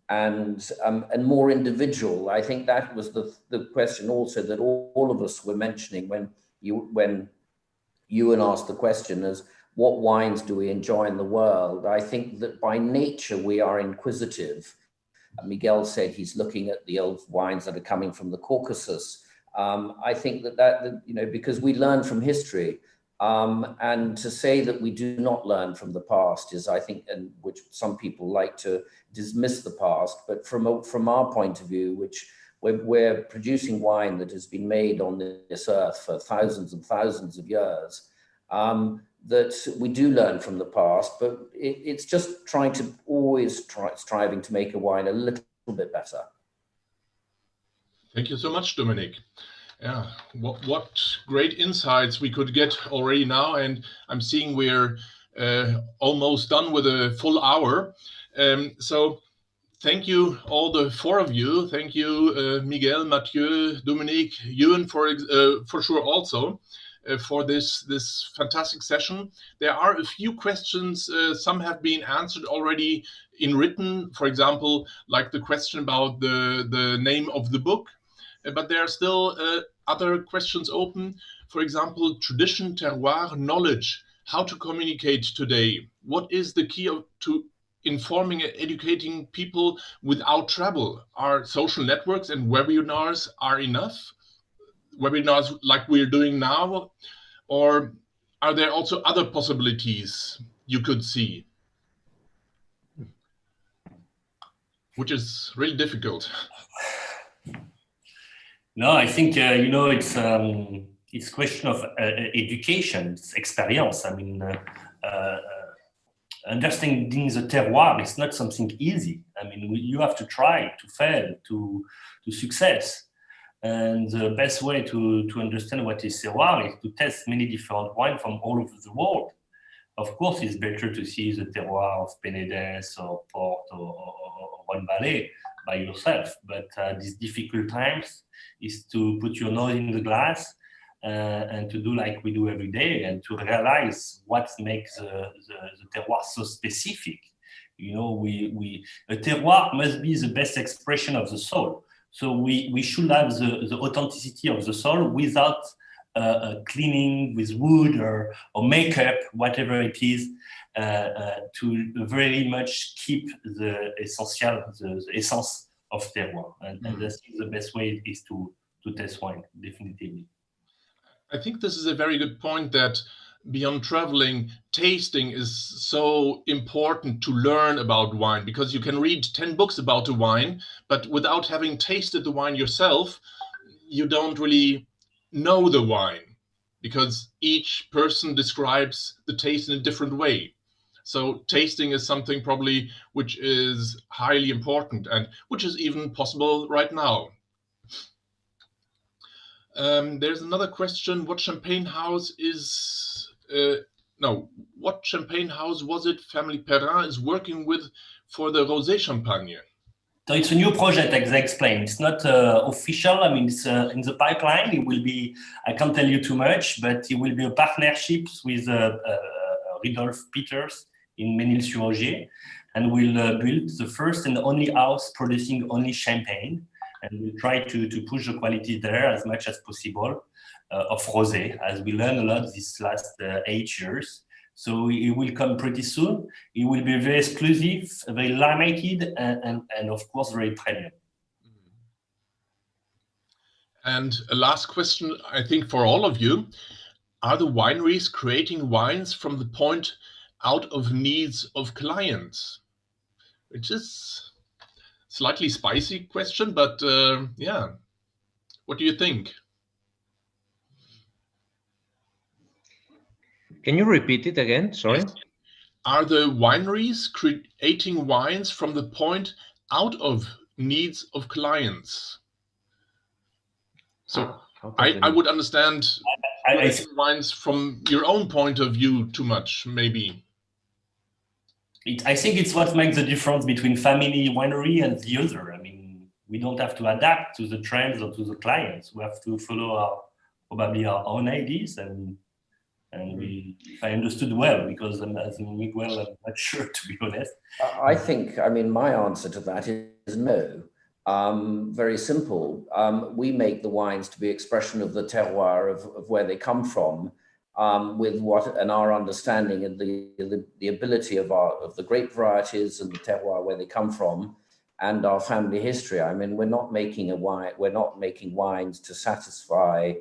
and more individual. I think that was the question also that all of us were mentioning when Euan asked the question, as what wines do we enjoy in the world? I think that by nature we are inquisitive. Miguel said he's looking at the old wines that are coming from the Caucasus. I think that you know, because we learn from history. And to say that we do not learn from the past is, I think, and which some people like to dismiss the past, but from our point of view, which we're producing wine that has been made on this earth for thousands and thousands of years, that we do learn from the past, but it's just striving to make a wine a little bit better. Thank you so much, Dominic. Yeah, what great insights we could get already now, and I'm seeing we're almost done with a full hour. So thank you, all the four of you. Thank you, Miguel, Matthieu, Dominic, Euan for sure also for this fantastic session. There are a few questions. Some have been answered already in written. For example, like the question about the name of the book. But there are still other questions open. For example, tradition, terroir, knowledge, how to communicate today. What is the key to informing and educating people without trouble? Are social networks and webinars are enough? Webinars like we're doing now? Or are there also other possibilities you could see? Which is really difficult. No, I think you know, it's question of education, it's experience. I mean, understanding the terroir is not something easy. I mean, you have to try, to fail, to success. And the best way to understand what is terroir is to test many different wines from all over the world. Of course, it's better to see the terroir of Pinellas or Port or Rhone Valley by yourself. But these difficult times is to put your nose in the glass and to do like we do every day, and to realize what makes the terroir so specific. You know, a terroir must be the best expression of the soul. So we should have the authenticity of the soul without cleaning with wood or makeup, whatever it is, to very much keep the essential, the essence of terroir. And that's the best way is to test wine, definitively. I think this is a very good point, that beyond traveling, tasting is so important to learn about wine, because you can read 10 books about a wine, but without having tasted the wine yourself, you don't really know the wine, because each person describes the taste in a different way. So tasting is something probably which is highly important, and which is even possible right now. There's another question. What champagne house is what champagne house was it Family Perrin is working with for the rosé champagne? So it's a new project, as I explained. It's not official. I mean, it's in the pipeline. It will be, I can't tell you too much, but it will be a partnership with Rudolf Peters in Ménil-sur-Ogier, and we'll build the first and only house producing only champagne. And we'll try to push the quality there as much as possible of rosé, as we learned a lot these last 8 years. So it will come pretty soon. It will be very exclusive, very limited, and of course, very premium. And a last question, I think, for all of you. Are the wineries creating wines from the point out of needs of clients? Which is slightly spicy question, but yeah, what do you think? Can you repeat it again? Sorry. Yes. Are the wineries creating wines from the point out of needs of clients? So I would understand creating wines from your own point of view too much, maybe. I think it's what makes the difference between family winery and the other. I mean, we don't have to adapt to the trends or to the clients. We have to follow probably our own ideas, and if I understood well, because as Miguel, I'm not sure, to be honest. I think, I mean, my answer to that is no. Very simple. We make the wines to be expression of the terroir of where they come from, with our understanding and the ability of the grape varieties and the terroir where they come from, and our family history. I mean, we're not making wines to satisfy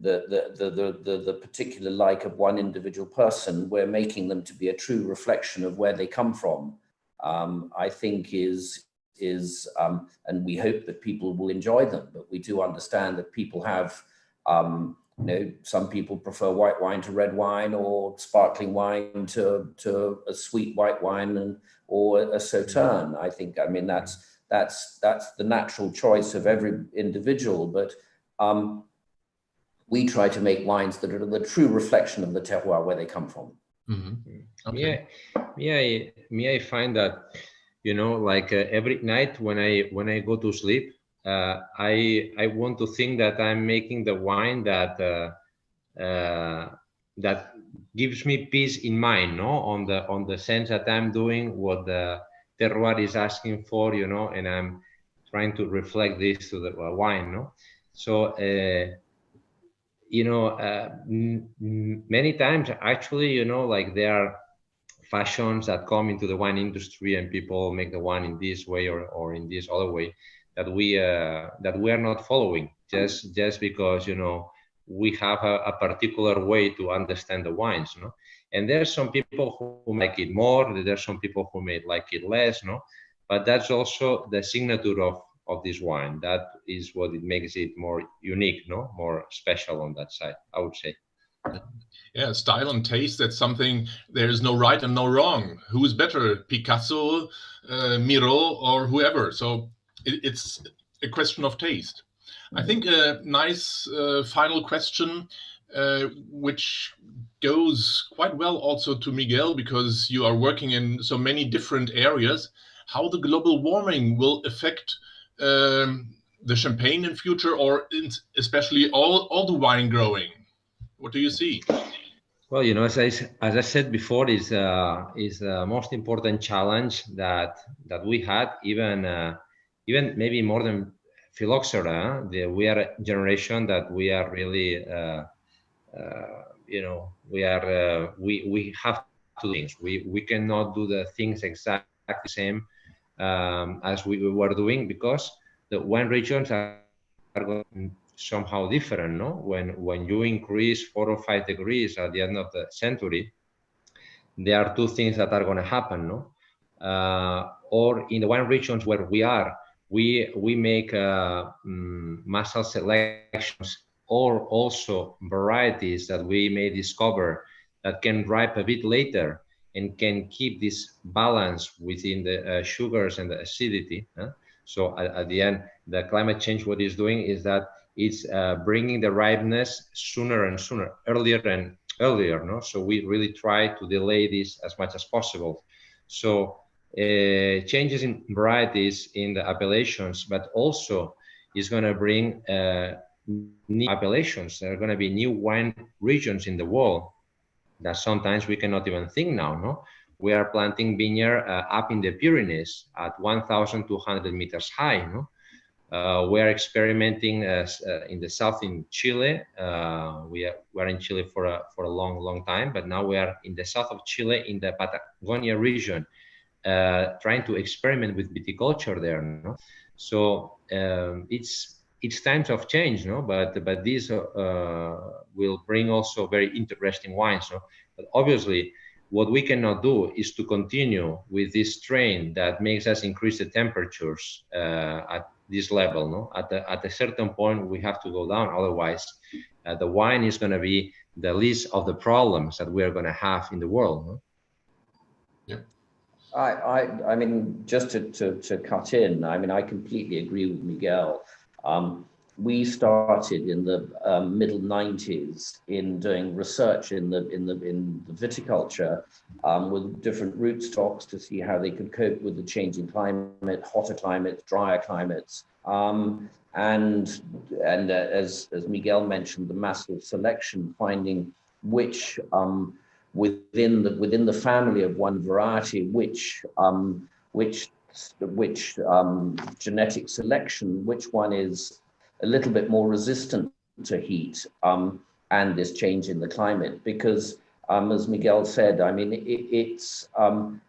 the particular like of one individual person. We're making them to be a true reflection of where they come from. I think and we hope that people will enjoy them, but we do understand that people have, some people prefer white wine to red wine, or sparkling wine to a sweet white wine, or a sauterne. I think, I mean, that's the natural choice of every individual, but we try to make wines that are the true reflection of the terroir where they come from. Mm-hmm. Okay. I find that, like every night when I go to sleep, I want to think that I'm making the wine that gives me peace in mind, no, on the sense that I'm doing what the terroir is asking for, and I'm trying to reflect this to the wine, no. So many times actually, like there are fashions that come into the wine industry, and people make the wine in this way or in this other way that we are not following, just because we have a particular way to understand the wines, no. And there's some people who like it more, there's some people who may like it less, no. But that's also the signature of this wine. That is what it makes it more unique, no, more special on that side, I would say. Yeah, style and taste, that's something, there's no right and no wrong. Who's better, Picasso, Miro, or whoever? So it's a question of taste. I think a nice final question, which goes quite well also to Miguel, because you are working in so many different areas, how the global warming will affect the champagne in future, or especially all the wine growing. What do you see? Well, as I said before, is the most important challenge that we had, even maybe more than phylloxera. We are a generation that we are really, we have to do things. We cannot do the things exactly the same as we were doing, because the wine regions are going somehow different, no? When you increase 4 or 5 degrees at the end of the century, there are two things that are going to happen, no? Or in the one regions where we are, we make massal selections, or also varieties that we may discover that can ripe a bit later and can keep this balance within the sugars and the acidity. So at the end, the climate change, what it's doing is that it's bringing the ripeness sooner and sooner, earlier and earlier, no? So we really try to delay this as much as possible. So changes in varieties in the appellations, but also is going to bring new appellations. There are going to be new wine regions in the world that sometimes we cannot even think now, no? We are planting vineyard up in the Pyrenees at 1,200 meters high, no? We are experimenting in the south in Chile. We are in Chile for a long time, but now we are in the south of Chile in the Patagonia region, trying to experiment with viticulture there, no? So it's times of change, no? But these will bring also very interesting wines, no? But obviously, what we cannot do is to continue with this trend that makes us increase the temperatures at this level, no? At a certain point, we have to go down. Otherwise, the wine is going to be the least of the problems that we are going to have in the world, no? Yeah. I mean, just to cut in, I mean, I completely agree with Miguel. We started in the middle 90s in doing research in the viticulture with different rootstocks to see how they could cope with the changing climate, hotter climates, drier climates, and as Miguel mentioned, the massive selection, finding which within the family of one variety, which genetic selection, which one is a little bit more resistant to heat and this change in the climate. Because as Miguel said, I mean,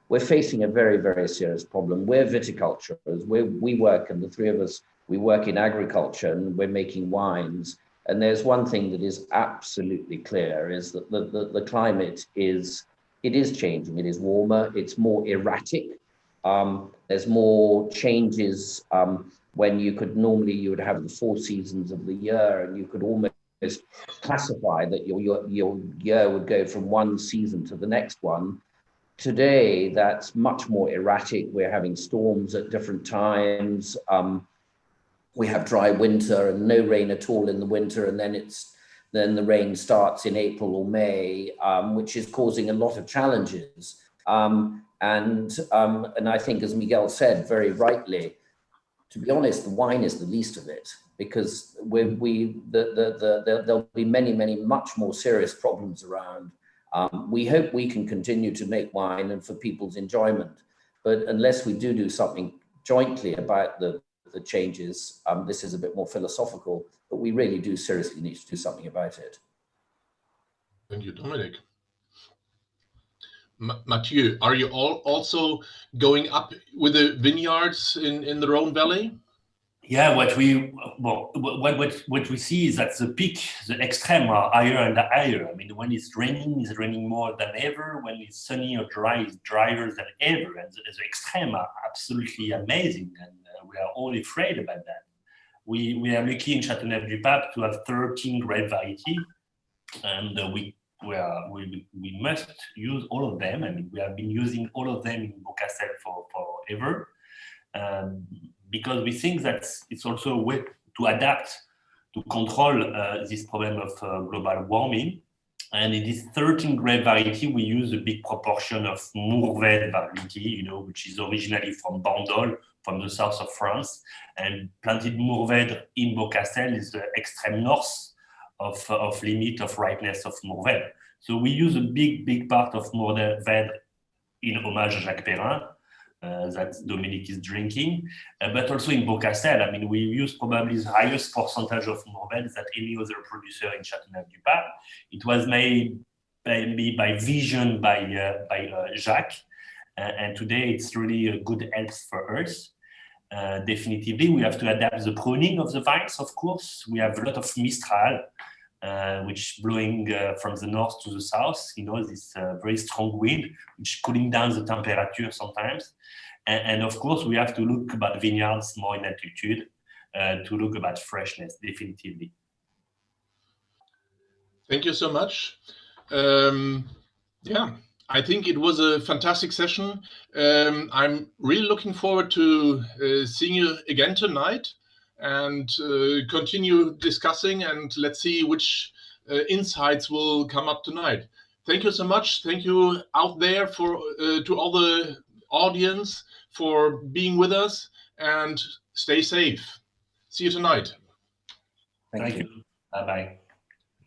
we're facing a very, very serious problem. We're viticulturers, we work, and the three of us, we work in agriculture and we're making wines. And there's one thing that is absolutely clear, is that the climate is changing. It is warmer, it's more erratic. There's more changes when you would have the 4 seasons of the year, and you could almost classify that your year would go from one season to the next one. Today, that's much more erratic. We're having storms at different times. We have dry winter and no rain at all in the winter, and then the rain starts in April or May, which is causing a lot of challenges. And I think, as Miguel said very rightly, to be honest, the wine is the least of it, because there'll be many much more serious problems around. We hope we can continue to make wine and for people's enjoyment, but unless we do something jointly about the changes, this is a bit more philosophical, but we really do seriously need to do something about it. Thank you, Dominic. Matthieu, are you also going up with the vineyards in the Rhone Valley? Yeah, what we see is that the peak, the extreme are higher and higher. I mean, when it's raining more than ever. When it's sunny or dry, it's drier than ever. And the extreme are absolutely amazing, and we are all afraid about that. We are lucky in Châteauneuf-du-Pape to have 13 grape variety, and we must use all of them. I mean, we have been using all of them in Beaucastel for forever. Because we think that it's also a way to adapt, to control this problem of global warming. And in this 13 grape variety, we use a big proportion of Mourvèdre variety, which is originally from Bandol, from the south of France. And planted Mourvèdre in Beaucastel is the extreme north of limit of ripeness of Mourvèdre. So we use a big part of Mourvèdre in homage à Jacques Perrin, that Dominic is drinking, but also in Beaucastel. I mean, we use probably the highest percentage of Mourvèdre than any other producer in Châteauneuf-du-Pape. It was made by vision by Jacques, and today it's really a good health for us. Definitively, we have to adapt the pruning of the vines, of course. We have a lot of mistral, which blowing from the north to the south, this very strong wind, which cooling down the temperature sometimes. And of course, we have to look about vineyards more in altitude, to look about freshness, definitively. Thank you so much. Yeah, I think it was a fantastic session. I'm really looking forward to seeing you again tonight and continue discussing, and let's see which insights will come up tonight. Thank you so much. Thank you out there to all the audience for being with us, and stay safe. See you tonight. Thank you. Bye-bye.